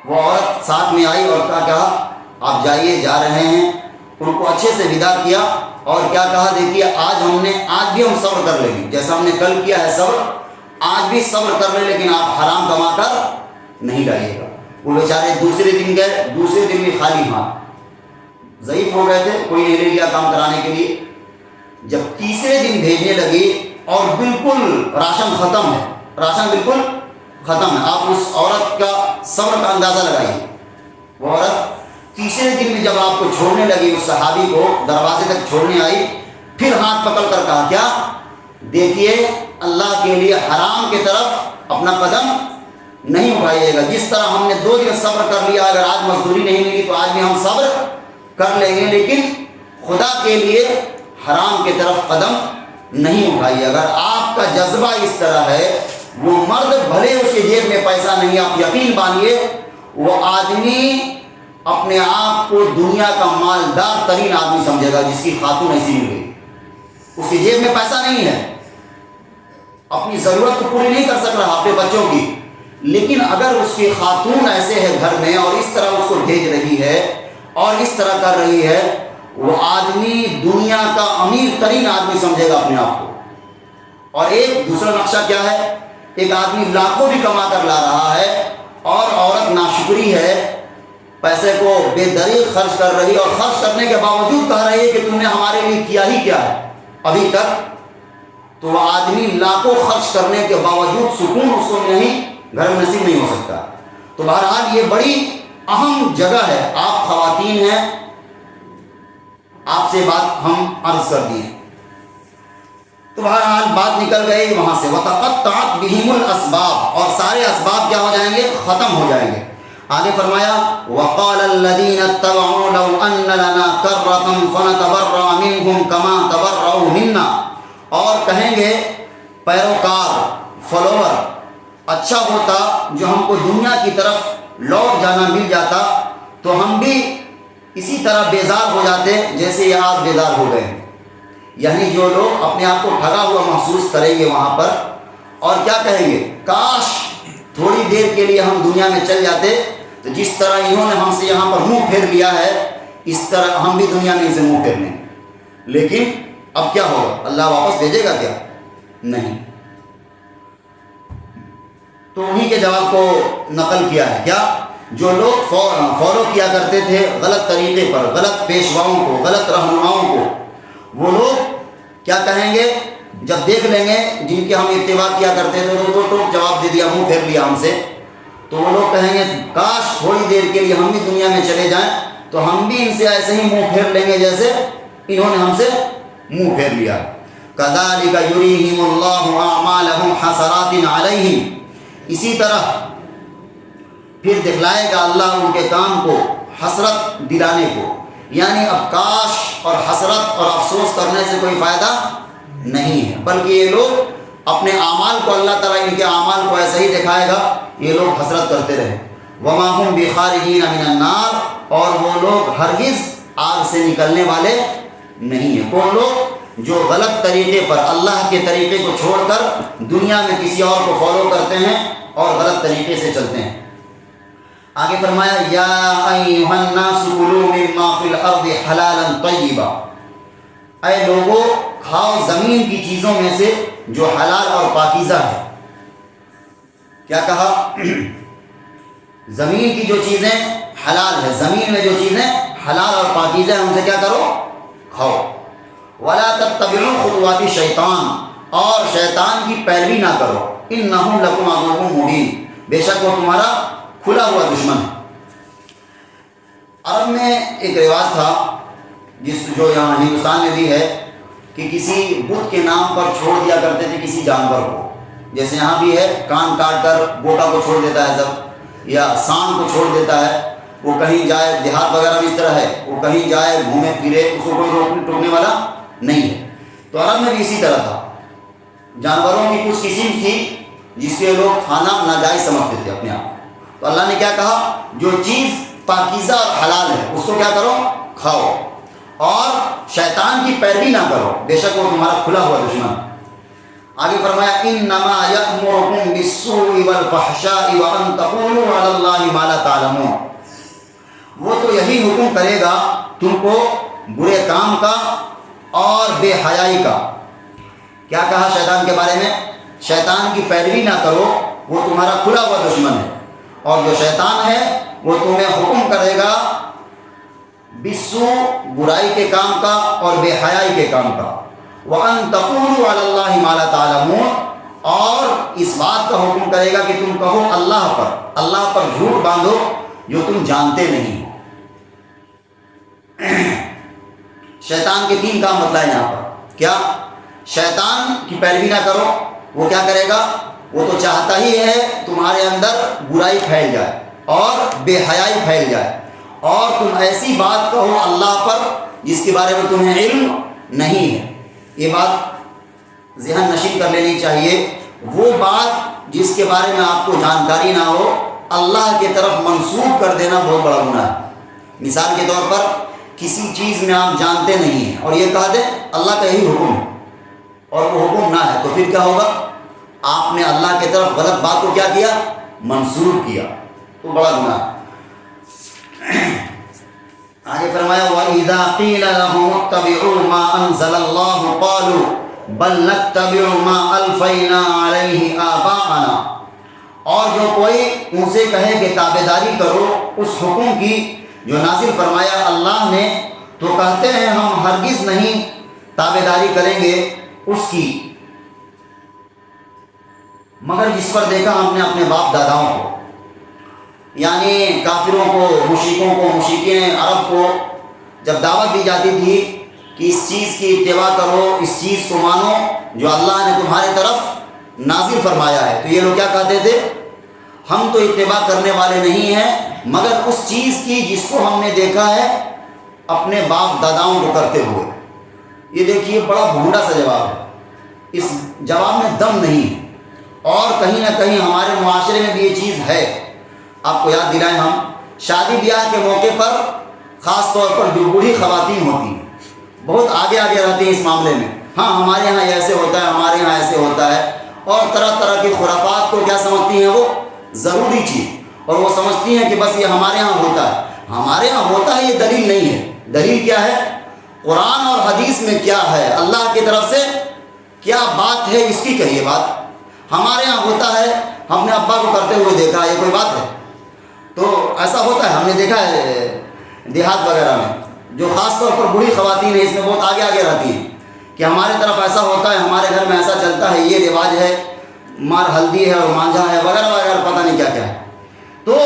وہ عورت ساتھ میں آئی اور کیا کہا، آپ جائیے، جا رہے ہیں، ان کو اچھے سے ودا کیا، اور کیا کہا، دیکھیے آج بھی ہم صبر کر لیں گے، جیسا ہم نے کل کیا ہے صبر، آج بھی صبر کر لیں، لیکن آپ حرام کما کر نہیں لائیے گا۔ وہ بیچارے دوسرے دن گئے، دوسرے دن بھی خالی ہاتھ، ضعیف ہو گئے تھے، کوئی نہیں لے لیا کام کرانے کے لیے۔ جب تیسرے دن بھیجنے لگی اور بالکل راشن ختم ہے، راشن بالکل ختم ہے، آپ اس عورت کا صبر کا اندازہ لگائیے۔ وہ عورت تیسرے دن بھی جب آپ کو چھوڑنے لگی، اس صحابی کو دروازے تک چھوڑنے آئی، پھر ہاتھ پکڑ کر کہا کیا؟ دیکھیے اللہ کے لیے حرام کی طرف اپنا قدم نہیں اٹھائیے گا۔ جس طرح ہم نے 2 دن صبر کر لیا، اگر آج مزدوری نہیں ملی تو آج بھی ہم صبر کر لیں گے، لیکن خدا کے لیے حرام کی طرف قدم نہیں اٹھائیے۔ اگر آپ کا جذبہ اس طرح ہے، وہ مرد بھلے اس کے جیب میں پیسہ نہیں، آپ یقین مانیے وہ آدمی اپنے آپ کو دنیا کا مالدار ترین آدمی سمجھے گا جس کی خاتون ایسی مل گئی۔ اس کی جیب میں پیسہ نہیں ہے، اپنی ضرورت کو پوری نہیں کر سک رہا اپنے بچوں کی، لیکن اگر اس کی خاتون ایسے ہے گھر میں اور اس طرح اس کو بھیج رہی ہے اور اس طرح کر رہی ہے، وہ آدمی دنیا کا امیر ترین آدمی سمجھے گا اپنے آپ کو۔ اور ایک دوسرا نقشہ کیا ہے؟ ایک آدمی لاکھوں بھی کما کر لا رہا ہے اور عورت ناشکری ہے، پیسے کو بے دریغ خرچ کر رہی ہے، اور خرچ کرنے کے باوجود کہہ رہی ہے کہ تم نے ہمارے لیے کیا ہی کیا ہے ابھی تک۔ تو وہ آدمی لاکھوں خرچ کرنے کے باوجود سکون اس کو نہیں، گھر میں نصیب نہیں ہو سکتا۔ تو بہرحال یہ بڑی اہم جگہ ہے، آپ خواتین ہیں، آپ سے بات ہم عرض کر دی ہے۔ تو بہرحال بات نکل گئی وہاں سے، وَتَقَطَّعَتْ بِهِمُ الْأَسْبَابُ، اور سارے اسباب کیا ہو جائیں گے؟ ختم ہو جائیں گے۔ آگے فرمایا وَقَالَ الَّذِينَ اتَّبَعُوا لَوْ أَنَّ لَنَا كَرَّةً فَنَتَبَرَّأَ مِنْهُمْ كَمَا تَبَرَّؤُوا مِنَّا، اور کہیں گے پیروکار، فالوور، اچھا ہوتا جو ہم کو دنیا کی طرف لوٹ جانا مل جاتا تو ہم بھی اسی طرح بیزار ہو جاتے جیسے یہ آج بیزار ہو گئے۔ یعنی جو لوگ اپنے آپ کو ٹھگا ہوا محسوس کریں گے وہاں پر، اور کیا کہیں گے؟ کاش تھوڑی دیر کے لیے ہم دنیا میں چل جاتے، تو جس طرح انہوں نے ہم سے یہاں پر منہ پھیر لیا ہے اس طرح ہم بھی دنیا میں ان سے منہ پھیر لیں۔ لیکن اب کیا ہوگا؟ اللہ واپس بھیجے گا کیا؟ نہیں۔ تو انہی کے جواب کو نقل کیا ہے، کیا؟ جو لوگ فالو کیا کرتے تھے غلط طریقے پر، غلط پیشواؤں کو، غلط رہنماؤں کو، وہ لوگ کیا کہیں گے جب دیکھ لیں گے جن کے ہم اتباع کیا کرتے تھے تو ٹوک جواب دے دیا، منہ پھیر لیا ہم سے، تو وہ لوگ کہیں گے کاش تھوڑی دیر کے لیے ہم بھی دنیا میں چلے جائیں تو ہم بھی ان سے ایسے ہی منہ پھیر لیں گے جیسے انہوں نے ہم سے منہ پھیر لیا۔ كَذَلِكَ يُرِيهِمُ اللَّهُ أَعْمَالَهُمْ حَسَرَاتٍ عَلَيْهِمْ، اسی طرح پھر دکھلائے گا اللہ ان کے کام کو حسرت دلانے کو، یعنی اب کاش اور حسرت اور افسوس کرنے سے کوئی فائدہ نہیں ہے، بلکہ یہ لوگ اپنے اعمال کو اللہ تعالیٰ ان کے اعمال کو ایسا ہی دکھائے گا، یہ لوگ حسرت کرتے رہے۔ وَمَا هُمْ بِخَارِجِينَ مِنَ النَّارِ، اور وہ لوگ ہرگز آگ سے نکلنے والے نہیں ہیں۔ کون لوگ؟ جو غلط طریقے پر اللہ کے طریقے کو چھوڑ کر دنیا میں کسی اور کو فالو کرتے ہیں اور غلط طریقے سے چلتے ہیں۔ آگے فرمایا یا ایھا الناس کلوا مما فی الارض حلالا طیبا، اے لوگو کھاؤ زمین کی چیزوں میں سے جو حلال اور پاکیزہ ہے۔ کیا کہا؟ زمین کی جو چیزیں حلال ہے، زمین میں جو چیزیں حلال اور پاکیزہ ہیں ان سے کیا کرو؟ کھاؤ۔ ولا تتبعوا خطوات الشیطان، اور شیطان کی پیروی نہ کرو، انہ لکم عدو مبین، بے شک وہ تمہارا کھلا ہوا دشمن ہے۔ عرب میں ایک رواج تھا جو یہاں ہندوستان میں بھی ہے کہ کسی بت کے نام پر چھوڑ دیا کرتے تھے کسی جانور کو، جیسے یہاں بھی ہے کان کاٹ کر بوٹا کو چھوڑ دیتا ہے سب، یا سانپ کو چھوڑ دیتا ہے، وہ کہیں جائے، دیہات وغیرہ میں اس طرح ہے، وہ کہیں جائے گھومے پھرے اس کو کوئی روکنے ٹوکنے والا نہیں ہے۔ تو عرب میں بھی اسی طرح تھا، جانوروں کی کچھ قسم تھی جس کے لوگ کھانا ناجائز سمجھتے تھے اپنے آپ۔ تو اللہ نے کیا کہا؟ جو چیز پاکیزہ اور حلال ہے اس کو کیا کرو؟ کھاؤ، اور شیطان کی پیروی نہ کرو، بے شک وہ تمہارا کھلا ہوا دشمن۔ آگے فرمایا انما یأمرکم بالسوء والفحشاء وان تقولوا علی اللہ ما لا تعلمون، وہ تو یہی حکم کرے گا تم کو برے کام کا اور بے حیائی کا۔ کیا کہا شیطان کے بارے میں؟ شیطان کی پیروی نہ کرو، وہ تمہارا کھلا ہوا دشمن ہے، اور جو شیطان ہے وہ تمہیں حکم کرے گا بالسو، برائی کے کام کا اور بے حیائی کے کام کا، وَأَن تَقُولُوا عَلَى اللَّهِ مَا لَا تَعْلَمُونَ، اور اس بات کا حکم کرے گا کہ تم کہو اللہ پر جھوٹ باندھو جو تم جانتے نہیں ہو۔ شیطان کے 3 کام بتلائے یہاں پر۔ کیا؟ شیطان کی پیروی نہ کرو، وہ کیا کرے گا؟ وہ تو چاہتا ہی ہے تمہارے اندر برائی پھیل جائے اور بے حیائی پھیل جائے، اور تم ایسی بات کہو اللہ پر جس کے بارے میں تمہیں علم نہیں ہے۔ یہ بات ذہن نشین کر لینی چاہیے، وہ بات جس کے بارے میں آپ کو جانکاری نہ ہو اللہ کی طرف منسوب کر دینا بہت بڑا گناہ ہے۔ مثال کے طور پر کسی چیز میں آپ جانتے نہیں ہیں اور یہ کہہ دیں اللہ کا یہی حکم ہے، اور وہ حکم نہ ہے، تو پھر کیا ہوگا؟ آپ نے اللہ کی طرف غلط بات کو کیا کیا؟ منسوب کیا، تو بڑا گناہ ہے۔ آگے فرمایا وَإِذَا قِيلَ لَهُمُ اتَّبِعُوا مَا أَنزَلَ اللَّهُ قَالُوا بَلْ نَتَّبِعُ مَا أَلْفَيْنَا عَلَيْهِ آبَاءَنَا، اور جو کوئی ان سے کہے کہ تابعداری کرو اس حکم کی جو نازل فرمایا اللہ نے، تو کہتے ہیں ہم ہرگز نہیں تابعداری کریں گے اس کی، مگر جس پر دیکھا ہم نے اپنے باپ داداؤں کو، یعنی کافروں کو، مشرکوں کو، مشرکین عرب کو جب دعوت دی جاتی تھی کہ اس چیز کی اتباع کرو، اس چیز کو مانو جو اللہ نے تمہارے طرف نازل فرمایا ہے، تو یہ لوگ کیا کہتے تھے؟ ہم تو اتباع کرنے والے نہیں ہیں مگر اس چیز کی جس کو ہم نے دیکھا ہے اپنے باپ داداؤں کو کرتے ہوئے۔ یہ دیکھیے بڑا بھونڈا سا جواب ہے، اس جواب میں دم نہیں ہے، اور کہیں نہ کہیں ہمارے معاشرے میں بھی یہ چیز ہے۔ آپ کو یاد دلائیں، ہم شادی بیاہ کے موقع پر خاص طور پر جو بوڑھی خواتین ہوتی ہیں بہت آگے رہتی ہیں اس معاملے میں، ہاں ہمارے ہاں ایسے ہوتا ہے، ہمارے ہاں ایسے ہوتا ہے، اور طرح طرح کے خرافات کو کیا سمجھتی ہیں؟ وہ ضروری چیز، اور وہ سمجھتی ہیں کہ بس یہ ہمارے ہاں ہوتا ہے۔ ہمارے ہاں ہوتا ہے یہ دلیل نہیں ہے، دلیل کیا ہے؟ قرآن اور حدیث میں کیا ہے، اللہ کی طرف سے کیا بات ہے، اس کی کہیے بات۔ ہمارے ہاں ہوتا ہے، ہم نے ابا کو کرتے ہوئے دیکھا، یہ کوئی بات ہے؟ تو ایسا ہوتا ہے، ہم نے دیکھا ہے دیہات وغیرہ میں جو خاص طور پر بوڑھی خواتین ہیں اس میں بہت آگے رہتی ہیں کہ ہمارے طرف ایسا ہوتا ہے، ہمارے گھر میں ایسا چلتا ہے، یہ رواج ہے، مار ہلدی ہے اور مانجھا ہے وغیرہ وغیرہ، پتہ نہیں کیا کیا ہے۔ تو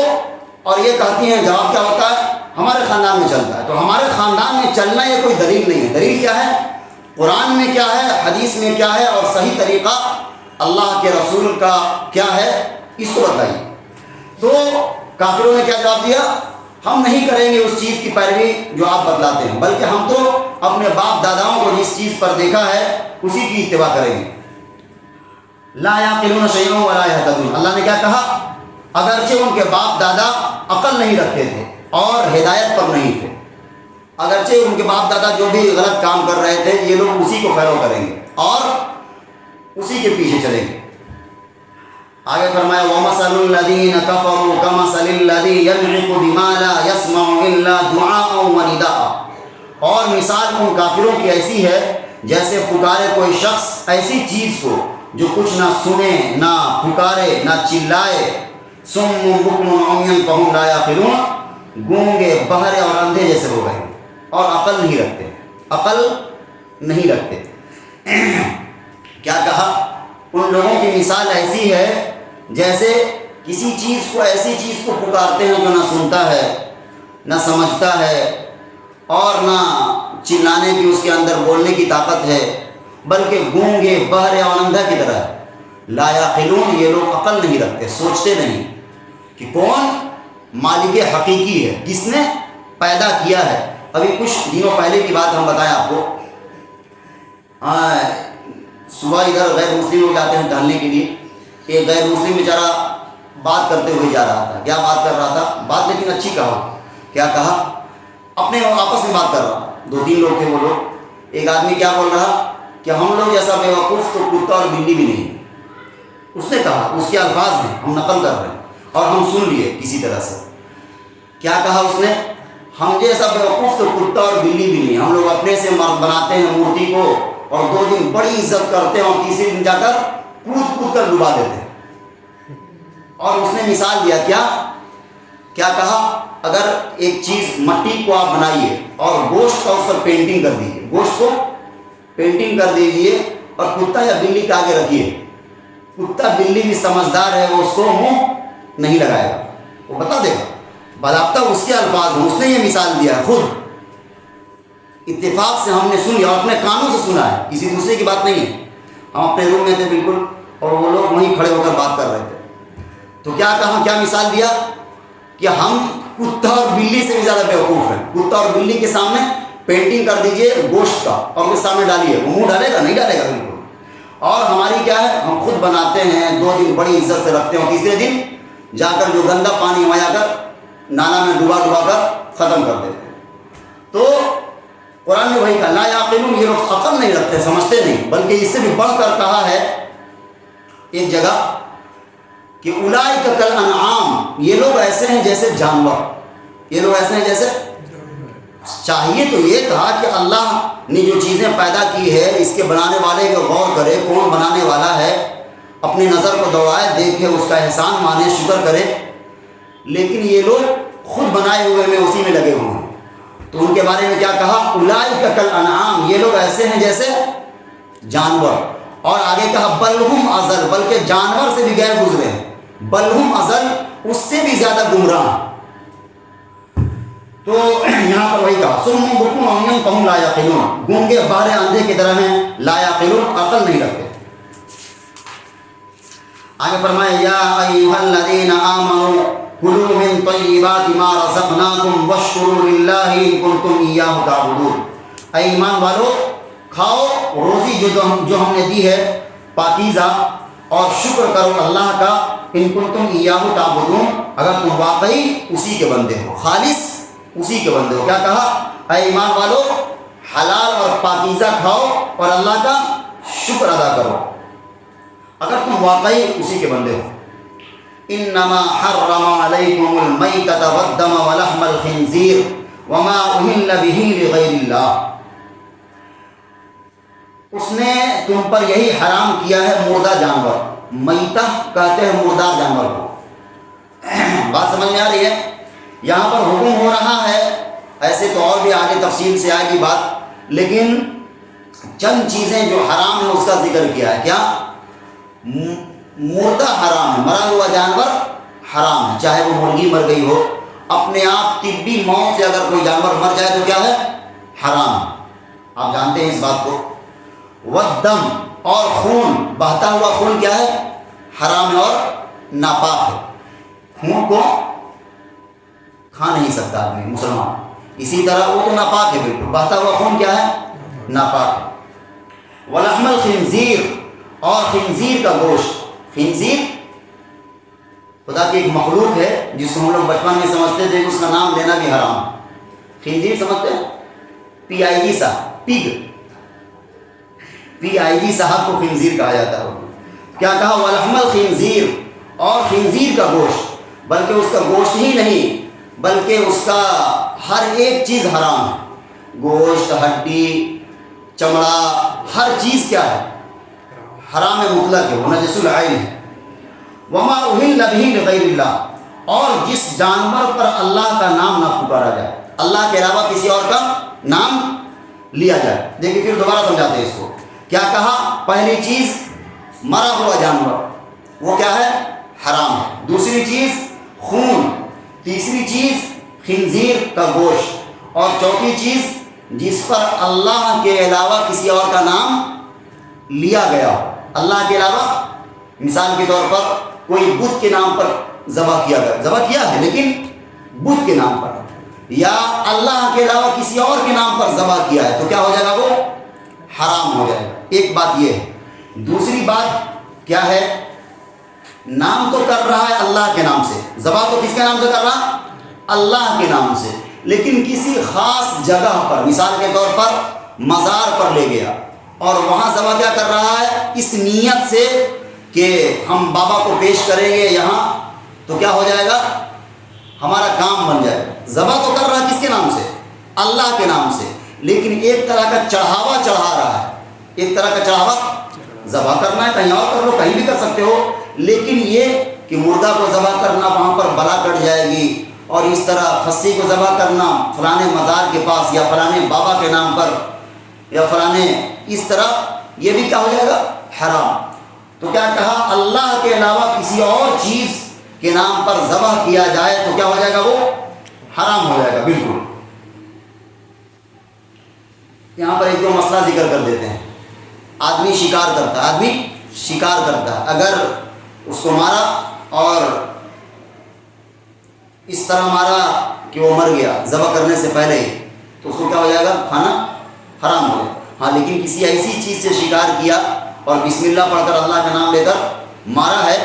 اور یہ کہتی ہیں، جواب کیا ہوتا ہے؟ ہمارے خاندان میں چلتا ہے۔ تو ہمارے خاندان میں چلنا یہ کوئی دلیل نہیں ہے، دلیل کیا ہے؟ قرآن میں کیا ہے، حدیث میں کیا ہے، اور صحیح طریقہ اللہ کے رسول کا کیا ہے، اس کو بتائیے۔ تو کافروں نے کیا جواب دیا؟ ہم نہیں کریں گے اس چیز کی پیروی جو آپ بتلاتے ہیں، بلکہ ہم تو اپنے باپ داداؤں کو جس چیز پر دیکھا ہے اسی کی اتباع کریں گے۔ لا یعقلون شیئا ولا یہتدون، اللہ نے کیا کہا؟ اگرچہ ان کے باپ دادا عقل نہیں رکھتے تھے اور ہدایت پر نہیں تھے، اگرچہ ان کے باپ دادا جو بھی غلط کام کر رہے تھے یہ لوگ اسی کو فالو کریں گے اور اسی کے پیچھے چلیں گے۔ آگے فرمایا وَمَثَلُ الَّذِينَ كَفَرُوا كَمَثَلِ الَّذِي يَنْعِقُ بِمَا لَا يَسْمَعُ إِلَّا دُعَاءً وَنِدَاءً، اور مثال ان کافروں کی ایسی ہے جیسے پکارے کوئی شخص ایسی چیز کو جو کچھ نہ سنے، نہ پکارے، نہ چلائے۔ صُمٌّ بُكْمٌ عُمْيٌ فَهُمْ لَا يَعْقِلُونَ، گونگے، بہرے اور اندھے جیسے ہو گئے اور عقل نہیں رکھتے، عقل نہیں رکھتے۔ کیا کہا؟ ان لوگوں کی مثال ایسی ہے جیسے کسی چیز کو، ایسی چیز کو پکارتے ہیں جو نہ سنتا ہے، نہ سمجھتا ہے، اور نہ چلانے کی اس کے اندر بولنے کی طاقت ہے، بلکہ گونگے، بہرے اور اندھا کی طرح ہے۔ لا یعقلون، یہ لوگ عقل نہیں رکھتے، سوچتے نہیں کہ کون مالک حقیقی ہے، کس نے پیدا کیا ہے۔ ابھی کچھ دنوں پہلے کی بات ہم بتائیں آپ کو، صبح ادھر غیر مسلم لوگ جاتے ہیں ٹہلنے کے لیے، ایک غیر مسلم بیچارہ بات کرتے ہوئے جا رہا تھا۔ کیا بات کر رہا تھا؟ بات لیکن اچھی کہا۔ کیا کہا؟ اپنے آپس میں بات کر رہا تھا، 2-3 لوگ تھے وہ لوگ۔ ایک آدمی کیا بول رہا کہ ہم لوگ جیسا بیوقوف تو کتا اور بلی بھی نہیں۔ اس نے کہا، اس کے الفاظ ہیں، ہم نقل کر رہے ہیں اور ہم سن لیے کسی طرح سے۔ کیا کہا اس نے؟ ہم جیسا بیوقوف تو کتا اور بلی بھی نہیں، ہم لوگ اپنے سے مرد بناتے ہیں مورتی کو، اور 2 دن بڑی عزت کرتے ہیں اور تیسرے دن جا کر کود کر ڈبا دیتے ہیں۔ اور اس نے مثال دیا کیا کہا، اگر ایک چیز مٹی کو آپ بنائیے اور گوشت کا اس پر پینٹنگ کر دیجیے، گوشت کو پینٹنگ کر دیجیے اور کتا یا بلی کے آگے رکھیے، کتا بلی بھی سمجھدار ہے، وہ اس کو منہ نہیں لگائے گا، وہ بتا دے گا، باضابطہ اس کے الفاظ ہیں، اس نے یہ مثال دیا ہے، خود اتفاق سے ہم نے سنی اور اپنے کانوں سے سنا ہے، کسی دوسرے کی بات نہیں ہے. ہم اپنے روم میں تھے بالکل، اور وہ لوگ وہیں کھڑے ہو کر بات کر رہے تھے. تو کیا کہا، کیا مثال دیا کہ ہم کتا اور بلی سے بھی زیادہ بیوقوف ہیں. کتا اور بلی کے سامنے پینٹنگ کر دیجئے گوشت کا اور اس کے سامنے ڈالیے، وہ منہ ڈالے گا؟ نہیں ڈالے گا بالکل. اور ہماری کیا ہے، ہم خود بناتے ہیں، 2 دن بڑی عزت سے رکھتے ہیں، تیسرے دن جا کر جو گندا پانی ہمیں جا کر نالا میں ڈبا کر ختم کر دیتے ہیں. تو قرآن نے وہی کہا، لا یعقلون، یہ لوگ عقل نہیں رکھتے، سمجھتے نہیں، بلکہ اس سے بھی بڑھ کر کہا ہے ایک جگہ کہ اولئک کالانعام، یہ لوگ ایسے ہیں جیسے جانور، یہ لوگ ایسے ہیں جیسے. چاہیے تو یہ کہا کہ اللہ نے جو چیزیں پیدا کی ہے اس کے بنانے والے کو غور کرے، کون بنانے والا ہے، اپنی نظر کو دوڑائے، دیکھے، اس کا احسان مانے، شکر کرے. لیکن یہ لوگ خود بنائے ہوئے میں اسی میں لگے ہوئے ہیں. تو ان کے بارے میں کیا کہا، اولئک کالانعام، یہ لوگ ایسے ہیں جیسے جانور. اور آگے کہا بل ہم اضل، بلکہ جانور سے بھی غیر گزرے ہیں، بل ہم اضل، اس سے بھی زیادہ گمراہ. تو یہاں پر وہی کہا صم بکم عمی فہم لا یعقلون، گونگے بہرے اندھے کی طرح ہیں، لا یعقلون، عقل نہیں رکھتے. آگے فرمایا یا ایھا الذین آمنوا کلوا من طیبات ما رزقناکم واشکروا للہ ان کنتم ایاہ تعبدون. اے ایمان والو، کھاؤ روزی جو ہم نے دی ہے پاکیزہ، اور شکر کرو اللہ کا، ان کنتم ایاہ تعبدون، اگر تم واقعی اسی کے بندے ہو، خالص اسی کے بندے ہو. کیا کہا، اے ایمان والو حلال اور پاکیزہ کھاؤ اور اللہ کا شکر ادا کرو اگر تم واقعی اسی کے بندے ہو. انما حرم علیکم المیتۃ والدم ولحم الخنزیر وما اہل بہ لغیر اللہ. اس نے تم پر یہی حرام کیا ہے مردہ جانور، میتہ کہتے ہیں مردار جانور کو. بات سمجھ میں آ رہی ہے؟ یہاں پر حکم ہو رہا ہے، ایسے تو اور بھی آگے تفصیل سے آئے گی بات، لیکن چند چیزیں جو حرام ہیں اس کا ذکر کیا ہے. کیا؟ مردہ حرام ہے، مرا ہوا جانور حرام ہے، چاہے وہ مرغی مر گئی ہو، اپنے آپ طبی موت سے اگر کوئی جانور مر جائے تو کیا ہے، حرام ہے. آپ جانتے ہیں اس بات کو. والدم، اور خون، بہتا ہوا خون کیا ہے، حرام ہے اور ناپاک ہے. خون کو کھا نہیں سکتا آدمی مسلمان، اسی طرح وہ تو ناپاک ہے بالکل، بہتا ہوا خون کیا ہے، ناپاک ہے. ولحم الخنزیر، اور خنزیر کا گوشت. خنزیر خدا کی ایک مخلوق ہے جس کو ہم لوگ بچپن میں سمجھتے تھے کہ اس کا نام لینا بھی حرام. خنزیر سمجھتے ہیں، PIG صاحب، PIG صاحب کو خنزیر کہا جاتا ہے. کیا کہا، ولحم الخنزیر، اور خنزیر کا گوشت، بلکہ اس کا گوشت ہی نہیں بلکہ اس کا ہر ایک چیز حرام ہے. گوشت، ہڈی، چمڑا، ہر چیز کیا ہے، حرام مطلق ہے، وہ نجس العین ہے. وما اہل بہ لغیر اللہ، اور جس جانور پر اللہ کا نام نہ پکارا جائے، اللہ کے علاوہ کسی اور کا نام لیا جائے. دیکھیے پھر دوبارہ سمجھاتے ہیں اس کو. کیا کہا، پہلی چیز مرا ہوا جانور، وہ کیا ہے، حرام ہے. دوسری چیز خون، تیسری چیز خنزیر کا گوشت، اور چوتھی چیز جس پر اللہ کے علاوہ کسی اور کا نام لیا گیا ہو. اللہ کے علاوہ، مثال کے طور پر کوئی بت کے نام پر ذبح کیا ہے لیکن بت کے نام پر، یا اللہ کے علاوہ کسی اور کے نام پر ذبح کیا ہے، تو کیا ہو جائے گا، وہ حرام ہو جائے گا. ایک بات یہ ہے. دوسری بات کیا ہے، نام تو کر رہا ہے اللہ کے نام سے، ذبح تو کس کے نام سے کر رہا، اللہ کے نام سے، لیکن کسی خاص جگہ پر، مثال کے طور پر مزار پر لے گیا اور وہاں ذبح کیا کر رہا ہے، اس نیت سے کہ ہم بابا کو پیش کریں گے یہاں، تو کیا ہو جائے گا، ہمارا کام بن جائے گا. ذبح تو کر رہا ہے کس کے نام سے، اللہ کے نام سے، لیکن ایک طرح کا چڑھاوا چڑھا رہا ہے. ایک طرح کا چڑھاوا ذبح کرنا ہے، کہیں اور کر لو، کہیں بھی کر سکتے ہو، لیکن یہ کہ مردہ کو ذبح کرنا وہاں پر بلا کٹ جائے گی، اور اس طرح خصی کو ذبح کرنا فلانے مزار کے پاس یا فلانے بابا کے نام پر یا فلانے اس طرح، یہ بھی کیا ہو جائے گا؟ حرام۔ تو کیا کہا؟ اللہ کے علاوہ کسی اور چیز کے نام پر ذبح کیا جائے تو کیا ہو جائے گا؟ وہ حرام ہو جائے گا بالکل۔ یہاں پر ایک دو مسئلہ ذکر کر دیتے ہیں۔ آدمی شکار کرتا ہے، اگر اس کو مارا اور اس طرح مارا کہ وہ مر گیا ذبح کرنے سے پہلے ہی، تو اس کو کیا ہو جائے گا؟ کھانا حرام ہو جائے گا۔ ہاں لیکن کسی ایسی چیز سے شکار کیا اور بسم اللہ پڑھ کر اللہ کا نام لے کر مارا ہے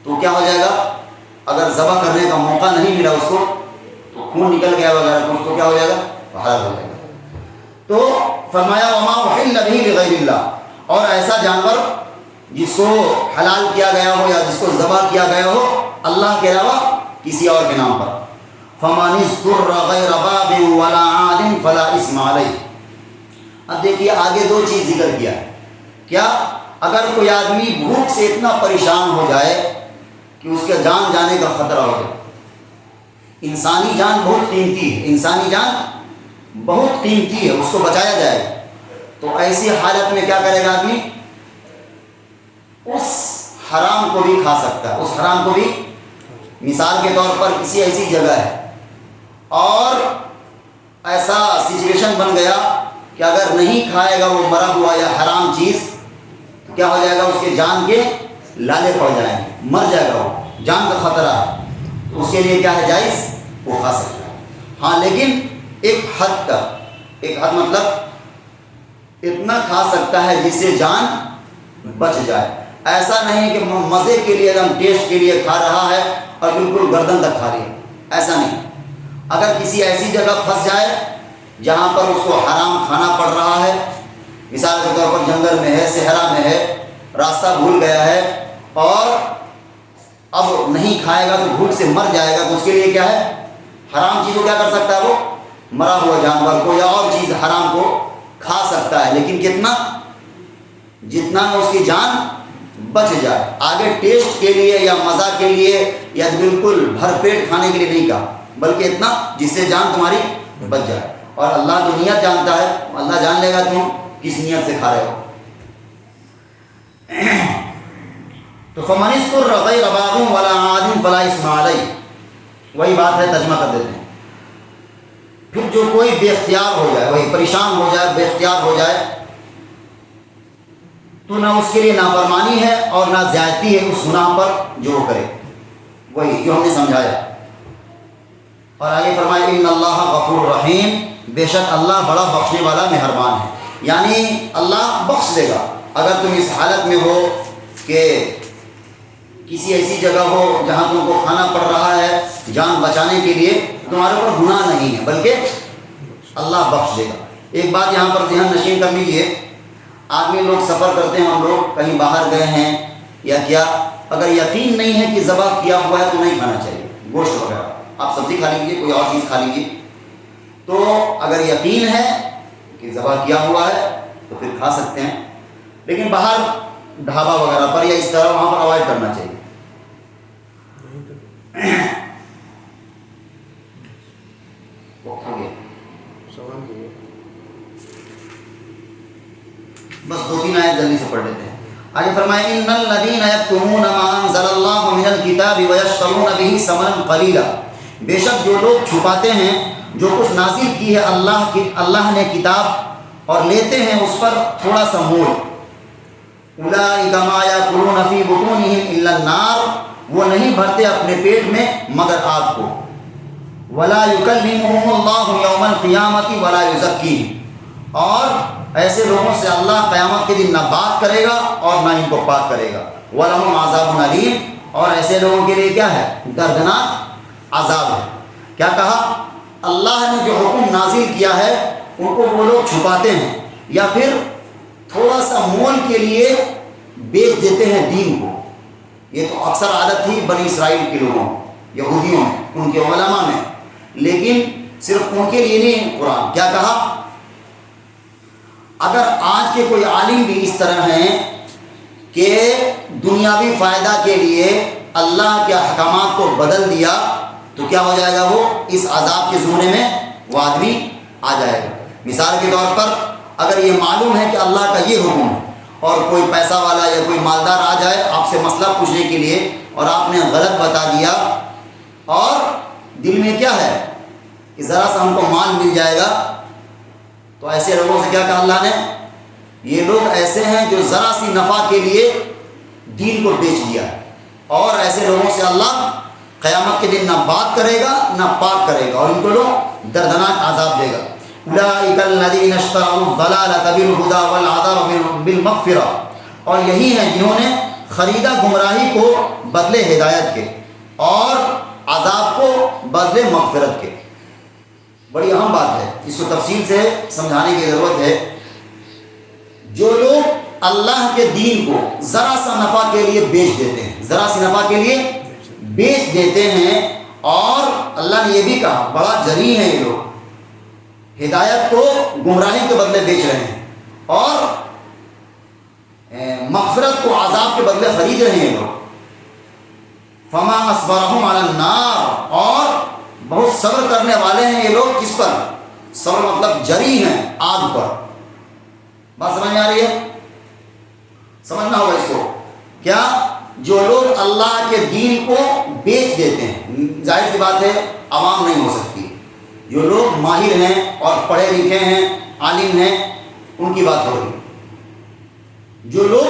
تو کیا ہو جائے گا؟ اگر ذبح کرنے کا موقع نہیں ملا اس کو تو خون نکل گیا وغیرہ تو اس کو کیا ہو جائے گا؟ حلال ہو جائے گا۔ تو فرمایا وما احل به لغیر اللہ، اور ایسا جانور جس کو حلال کیا گیا ہو یا جس کو ذبح کیا گیا ہو اللہ کے علاوہ کسی اور کے نام پر، فمن اضطر غیر باغ ولا عاد فلا اثم علیہ۔ اب دیکھیے آگے دو چیز ذکر کیا ہے۔ کیا؟ اگر کوئی آدمی بھوک سے اتنا پریشان ہو جائے کہ اس کے جان جانے کا خطرہ ہو جائے، انسانی جان بہت قیمتی ہے، اس کو بچایا جائے، تو ایسی حالت میں کیا کرے گا آدمی؟ اس حرام کو بھی کھا سکتا ہے۔ اس حرام کو بھی، مثال کے طور پر کسی ایسی جگہ ہے اور ایسا سچویشن بن گیا کہ اگر نہیں کھائے گا وہ مرا ہوا یا حرام چیز تو کیا ہو جائے گا؟ اس کے جان کے لالے پڑ جائیں گے، مر جائے گا، وہ جان کا خطرہ ہے، تو اس کے لیے کیا ہے؟ جائز، وہ کھا سکتا ہے۔ ہاں لیکن ایک حد تک، ایک حد مطلب اتنا کھا سکتا ہے جس سے جان بچ جائے۔ ایسا نہیں کہ مزے کے لیے، ایک دم ٹیسٹ کے لیے کھا رہا ہے اور بالکل گردن تک کھا رہی ہے، ایسا نہیں۔ اگر کسی ایسی جگہ پھنس جائے جہاں پر اس کو حرام کھانا پڑ رہا ہے، مثال کے طور پر جنگل میں ہے، صحرا میں ہے، راستہ بھول گیا ہے اور اب نہیں کھائے گا تو بھوک سے مر جائے گا، تو اس کے لیے کیا ہے؟ حرام چیز کو کیا کر سکتا ہے؟ وہ مرا ہوا جانور کو یا اور چیز حرام کو کھا سکتا ہے، لیکن کتنا؟ جتنا میں اس کی جان بچ جائے۔ آگے ٹیسٹ کے لیے یا مزہ کے لیے یا بالکل بھر پیٹ کھانے کے لیے نہیں کہا، بلکہ اتنا جس سے جان تمہاری بچ جائے۔ اور اللہ تو نیت جانتا ہے، اللہ جان لے گا تم کس نیت سے کھا رہے ہو۔ تو فمن اضطر غیر باغ ولا عاد فلا اثم علیہ، وہی بات ہے، ترجمہ کر دیتے ہیں۔ پھر جو کوئی بے اختیار ہو جائے، وہی پریشان ہو جائے، بے اختیار ہو جائے، تو نہ اس کے لیے نافرمانی ہے اور نہ زیادتی ہے اس گناہ پر جو وہ کرے، وہی جو ہم نے سمجھایا۔ اور آگے فرمائے ان اللہ غفور رحیم، بے شک اللہ بڑا بخشنے والا مہربان ہے، یعنی اللہ بخش دے گا۔ اگر تم اس حالت میں ہو کہ کسی ایسی جگہ ہو جہاں تم کو کھانا پڑ رہا ہے جان بچانے کے لیے، تمہارے اوپر گناہ نہیں ہے بلکہ اللہ بخش دے گا۔ ایک بات یہاں پر ذہن نشین کر لیجیے، آدمی لوگ سفر کرتے ہیں، ہم لوگ کہیں باہر گئے ہیں یا کیا، اگر یقین نہیں ہے کہ ذبح کیا ہوا ہے تو نہیں کھانا چاہیے گوشت وغیرہ۔ آپ سبزی کھا لیجیے، کوئی اور چیز کھا لیجیے، تو اگر یقین ہے کہ ذبح کیا ہوا ہے تو پھر کھا سکتے ہیں، لیکن باہر ڈھابا وغیرہ پر یا اس طرح وہاں پر اوائڈ کرنا چاہیے۔ بس دو تین آیت جلدی سے پڑھ لیتے ہیں۔ آگے فرمائے ان الذین یکتمون ما انزل اللہ من الکتاب ویشترون به ثمنا قلیلا، بے شک جو لوگ چھپاتے ہیں جو کچھ نازل کی ہے اللہ نے کتاب اور لیتے ہیں اس پر تھوڑا سا مول، اولئک ما یاکلون فی بطونہم الا النار، وہ نہیں بھرتے اپنے پیٹ میں مگر آگ کو، ولا یکلمہم اللہ یوم القیامۃ ولا یزکیہم، اور ایسے لوگوں سے اللہ قیامت کے دن نہ بات کرے گا اور نہ ان کو پاک کرے گا، وَلَهُمْ عَذَابٌ عَلِيمٌ، اور ایسے لوگوں کے لیے کیا ہے؟ دردناک عذاب ہے۔ کیا کہا؟ اللہ نے جو حکم نازل کیا ہے ان کو وہ لوگ چھپاتے ہیں یا پھر تھوڑا سا مول کے لیے بیچ دیتے ہیں دین کو۔ یہ تو اکثر عادت تھی بنی اسرائیل کے لوگوں، یہودیوں میں، ان کے علماء میں، لیکن صرف ان کے لیے نہیں۔ قرآن کیا کہا؟ اگر آج کے کوئی عالم بھی اس طرح ہیں کہ دنیاوی فائدہ کے لیے اللہ کے احکامات کو بدل دیا تو کیا ہو جائے گا؟ وہ اس عذاب کے زمرے میں وہ آدمی آ جائے گا۔ مثال کے طور پر اگر یہ معلوم ہے کہ اللہ کا یہ حکم ہے اور کوئی پیسہ والا یا کوئی مالدار آ جائے آپ سے مسئلہ پوچھنے کے لیے اور آپ نے غلط بتا دیا اور دل میں کیا ہے کہ ذرا سا ہم کو مال مل جائے گا، تو ایسے لوگوں سے کیا کہا اللہ نے؟ یہ لوگ ایسے ہیں جو ذرا سی نفع کے لیے دین کو بیچ دیا، اور ایسے لوگوں سے اللہ قیامت کے دن نہ بات کرے گا نہ پاک کرے گا اور ان کو لوگ دردناک عذاب دے گا۔ اولئک الذین اشتروا الضلالۃ بالہدی والعذاب بالمغفرہ، اور یہی ہیں جنہوں نے خریدا گمراہی کو بدلے ہدایت کے اور عذاب کو بدلے مغفرت کے۔ بڑی اہم بات ہے، اس کو تفصیل سے سمجھانے کی ضرورت ہے۔ جو لوگ اللہ کے دین کو ذرا سا نفع کے لیے بیچ دیتے ہیں، ذرا سی نفع کے لیے بیچ دیتے ہیں، اور اللہ نے یہ بھی کہا بڑا جری ہے یہ لوگ، ہدایت کو گمراہی کے بدلے بیچ رہے ہیں اور مغفرت کو عذاب کے بدلے خرید رہے ہیں لوگ۔ فما اصبرهم علی النار، اور بہت صبر کرنے والے ہیں یہ لوگ کس پر؟ صبر مطلب جری ہیں آگ پر۔ بات سمجھ میں آ رہی ہے؟ سمجھنا ہوگا اس کو۔ کیا؟ جو لوگ اللہ کے دین کو بیچ دیتے ہیں، ظاہر سی بات ہے عوام نہیں ہو سکتی، جو لوگ ماہر ہیں اور پڑھے لکھے ہیں، عالم ہیں، ان کی بات ہو رہی ہے۔ جو لوگ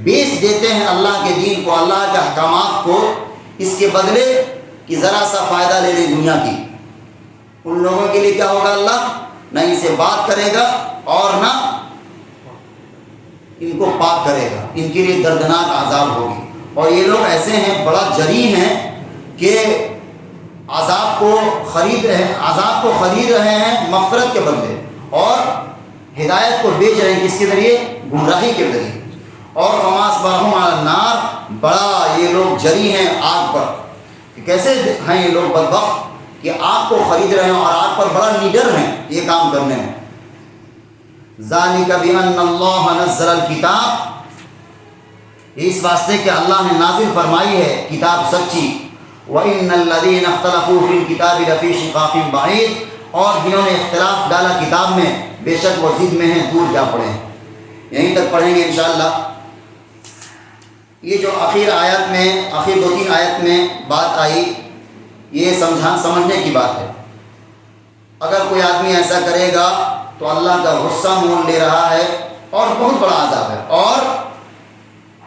بیچ دیتے ہیں اللہ کے دین کو، اللہ کے احکامات کو، اس کے بدلے کہ ذرا سا فائدہ لے لیں دنیا کی، ان لوگوں کے لیے کیا ہوگا؟ اللہ نہ ان سے بات کرے گا اور نہ ان کو پاک کرے گا، ان کے لیے دردناک عذاب ہوگی۔ اور یہ لوگ ایسے ہیں بڑا جری ہیں کہ عذاب کو خرید رہے ہیں مغفرت کے بدلے، اور ہدایت کو بیچ رہے ہیں کس کے ذریعے؟ گمراہی کے ذریعے۔ اور فما اصبرهم علی النار، بڑا یہ لوگ جری ہیں آگ پر۔ کیسے ہیں یہ لوگ بدبخت کہ آگ کو خرید رہے ہیں اور آگ پر بڑا نیڈر ہیں یہ کام کرنے میں۔ ذالک بان اللہ نزل الکتاب، اس واسطے کہ اللہ نے نازل فرمائی ہے کتاب سچی۔ وَإِنَّ الَّذِينَ اخْتَلَفُوا فِي الْكِتَابِ لَفِي شِقَاقٍ بَعِيدٍ، اور جنہوں نے اختلاف ڈالا کتاب میں بے شک وہ ضد میں ہیں، دور جا پڑے ہیں۔ یہیں تک پڑھیں گے انشاءاللہ۔ یہ جو آخر دو تین آیت میں بات آئی، یہ سمجھنے کی بات ہے۔ اگر کوئی آدمی ایسا کرے گا تو اللہ کا غصہ مول لے رہا ہے اور بہت بڑا عذاب ہے، اور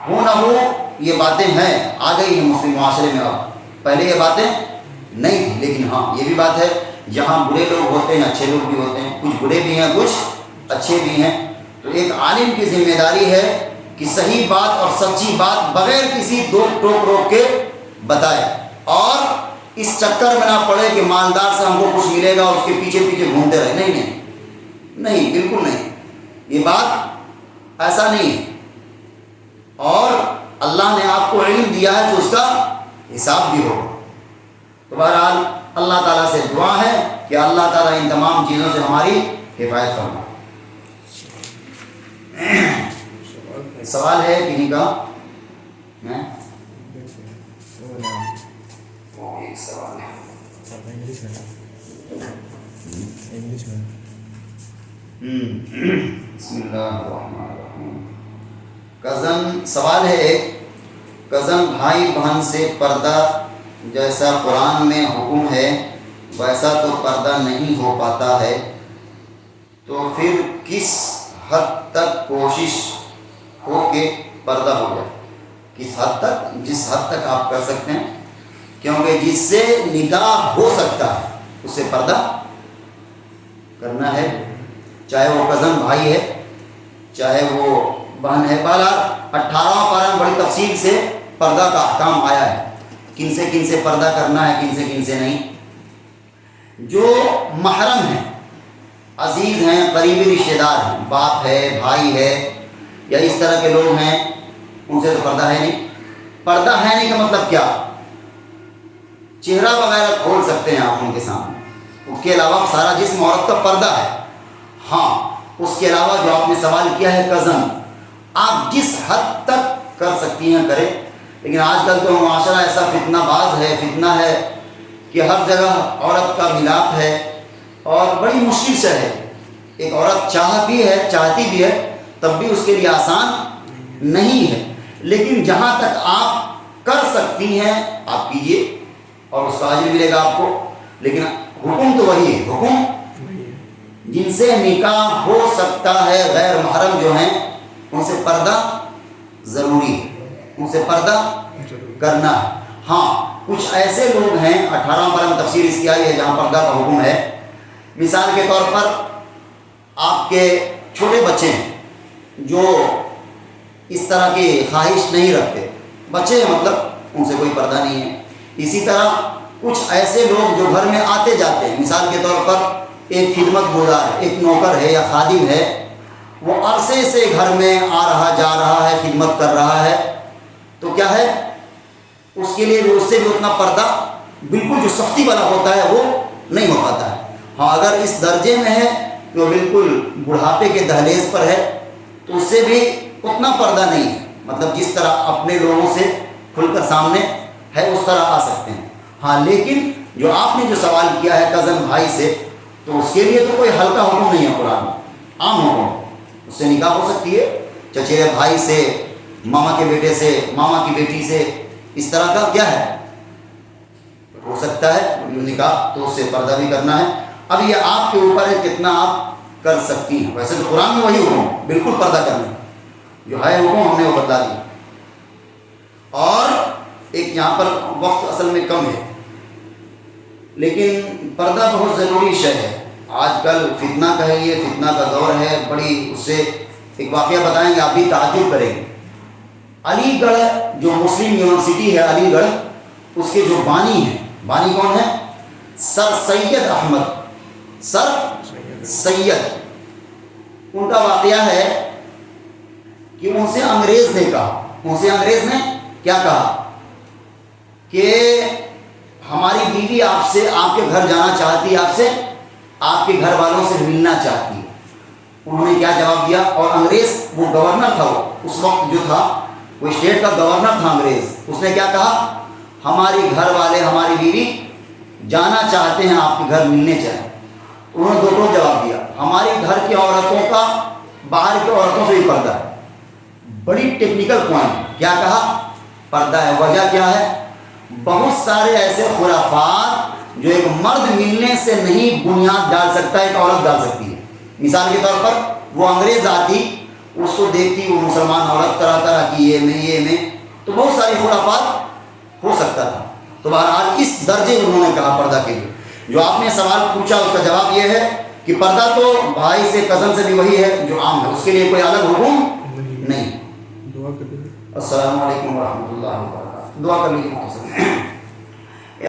ہو نہ ہو یہ باتیں ہیں، آ گئی ہیں مسلم معاشرے میں۔ اب پہلے یہ باتیں نہیں تھی، لیکن ہاں یہ بھی بات ہے جہاں برے لوگ ہوتے ہیں اچھے لوگ بھی ہوتے ہیں، کچھ برے بھی ہیں کچھ اچھے بھی ہیں۔ تو ایک عالم کی ذمہ داری ہے کہ صحیح بات اور سچی بات بغیر کسی ٹوک روک کے بتائے، اور اس چکر میں نہ پڑے کہ مالدار سے ہم کو کچھ ملے گا اور اس کے پیچھے گھومتے رہے۔ نہیں، بالکل نہیں، یہ بات ایسا نہیں ہے۔ اور اللہ نے آپ کو علم دیا ہے تو اس کا حساب بھی ہوگا۔ تو بہرحال اللہ تعالیٰ سے دعا ہے کہ اللہ تعالیٰ ان تمام چیزوں سے ہماری حفاظت فرمائے۔ سوال ہے کنہیں کا؟ ایک سوال ہے بسم اللہ الرحمن الرحیم۔ سوال ہے ایک، کزن بھائی بہن سے پردہ جیسا قرآن میں حکم ہے ویسا تو پردہ نہیں ہو پاتا ہے، تو پھر کس حد تک کوشش ہو کہ پردہ ہو جائے؟ کس حد تک؟ جس حد تک آپ کر سکتے ہیں، کیونکہ جس سے نکاح ہو سکتا ہے اس سے پردہ کرنا ہے، چاہے وہ کزن بھائی ہے چاہے وہ بہن ہے۔ بالا 18واں پارہ میں بڑی تفصیل سے پردہ کا احکام آیا ہے، کن سے پردہ کرنا ہے، کن سے نہیں۔ جو محرم ہیں، عزیز ہیں، قریبی رشتہ دار ہیں، باپ ہے، بھائی ہے، یا اس طرح کے لوگ ہیں، ان سے تو پردہ ہے نہیں۔ پردہ ہے نہیں کا مطلب کیا؟ چہرہ وغیرہ کھول سکتے ہیں آپ ان کے سامنے، اس کے علاوہ سارا جسم عورت کا پردہ ہے۔ ہاں، اس کے علاوہ جو آپ نے سوال کیا ہے کزن، آپ جس حد تک کر سکتی ہیں کریں، لیکن آج کل تو معاشرہ ایسا فتنہ باز ہے، فتنہ ہے کہ ہر جگہ عورت کا ملاپ ہے، اور بڑی مشکل سے ہے. ایک عورت چاہتی بھی ہے تب بھی اس کے لیے آسان نہیں ہے. لیکن جہاں تک آپ کر سکتی ہیں آپ کیجئے اور اس کا اجر ملے گا آپ کو. لیکن حکم تو وہی ہے، حکم جن سے نکاح ہو سکتا ہے غیر محرم جو ہیں ان سے پردہ ضروری ہے، ان سے پردہ کرنا ہے. ہاں کچھ ایسے لوگ ہیں، 18 پارہ تفسیر اس کی آئی ہے جہاں پردہ کا حکم ہے. مثال کے طور پر آپ کے چھوٹے بچے ہیں جو اس طرح کی خواہش نہیں رکھتے، بچے ہیں مطلب ان سے کوئی پردہ نہیں ہے. اسی طرح کچھ ایسے لوگ جو گھر میں آتے جاتے ہیں، مثال کے طور پر ایک خدمت گزار ہے، ایک نوکر ہے یا خادم ہے، وہ عرصے سے گھر میں آ رہا جا رہا ہے، خدمت کر رہا ہے، تو کیا ہے اس کے لیے بھی اس سے بھی اتنا پردہ بالکل جو سختی والا ہوتا ہے وہ نہیں ہو پاتا ہے. ہاں اگر اس درجے میں ہے کہ وہ بالکل بڑھاپے کے دہلیز پر ہے تو اس سے بھی اتنا پردہ نہیں ہے، مطلب جس طرح اپنے لوگوں سے کھل کر سامنے ہے اس طرح آ سکتے ہیں. ہاں لیکن جو آپ نے جو سوال کیا ہے کزن بھائی سے، تو اس کے لیے تو کوئی ہلکا حکم نہیں ہے قرآن میں، عام حکم. اس سے نکاح ہو سکتی ہے، چچیرے بھائی سے، ماما کے بیٹے سے، ماما کی بیٹی سے، اس طرح کا کیا ہے ہو سکتا ہے نکاح. تو اس سے پردہ بھی کرنا ہے. اب یہ آپ کے اوپر ہے کتنا آپ کر سکتی ہیں. ویسے تو قرآن میں وہی حکم بالکل پردہ کرنے کا جو ہے حکم ہم نے وہ بدلا دیا. اور ایک یہاں پر وقت اصل میں کم ہے لیکن پردہ بہت ضروری شے ہے. آج کل فتنہ کہیے، فتنہ کا دور ہے. بڑی اس سے ایک واقعہ بتائیں گے آپ بھی تعجب کریں گے. علی گڑھ جو مسلم یونیورسٹی ہے علی گڑھ، اس کے جو بانی ہیں، بانی کون ہیں؟ سر سید احمد، سر سید. ان کا واقعہ ہے کہ ان سے انگریز نے کہا، ان سے انگریز نے کیا کہا کہ ہماری بیوی آپ سے، آپ کے گھر جانا چاہتی ہے، آپ سے، آپ کے گھر والوں سے ملنا چاہتی ہے. انہوں نے کیا جواب دیا؟ اور انگریز وہ گورنر تھا، وہ اس وقت جو تھا وہ اسٹیٹ کا گورنر تھا انگریز. اس نے کیا کہا؟ ہماری گھر والے، ہماری بیوی جانا چاہتے ہیں آپ کے گھر ملنے چاہیں. انہوں نے دو جواب دیا. ہماری گھر کی عورتوں کا باہر کی عورتوں سے بھی پردہ ہے. بڑی ٹیکنیکل پوائنٹ. کیا کہا؟ پردہ ہے. وجہ کیا ہے؟ بہت سارے ایسے خرافات جو ایک مرد ملنے سے نہیں بنیاد ڈال سکتا ایک عورت ڈال سکتی ہے. مثال کے طور پر وہ انگریز آتی، اس کو دیکھتی وہ مسلمان عورت طرح طرح کی یہ میں تو بہت ساری خرافات ہو سکتا تھا. تو بہرحال اس درجے انہوں نے کہا پردہ کے لیے. جو آپ نے سوال پوچھا اس کا جواب یہ ہے کہ پردہ تو بھائی سے، کزن سے بھی وہی ہے جو عام ہے، اس کے لیے کوئی الگ حکم نہیں. السلام علیکم ورحمۃ اللہ وبرکاتہ. دعا کر لیجیے.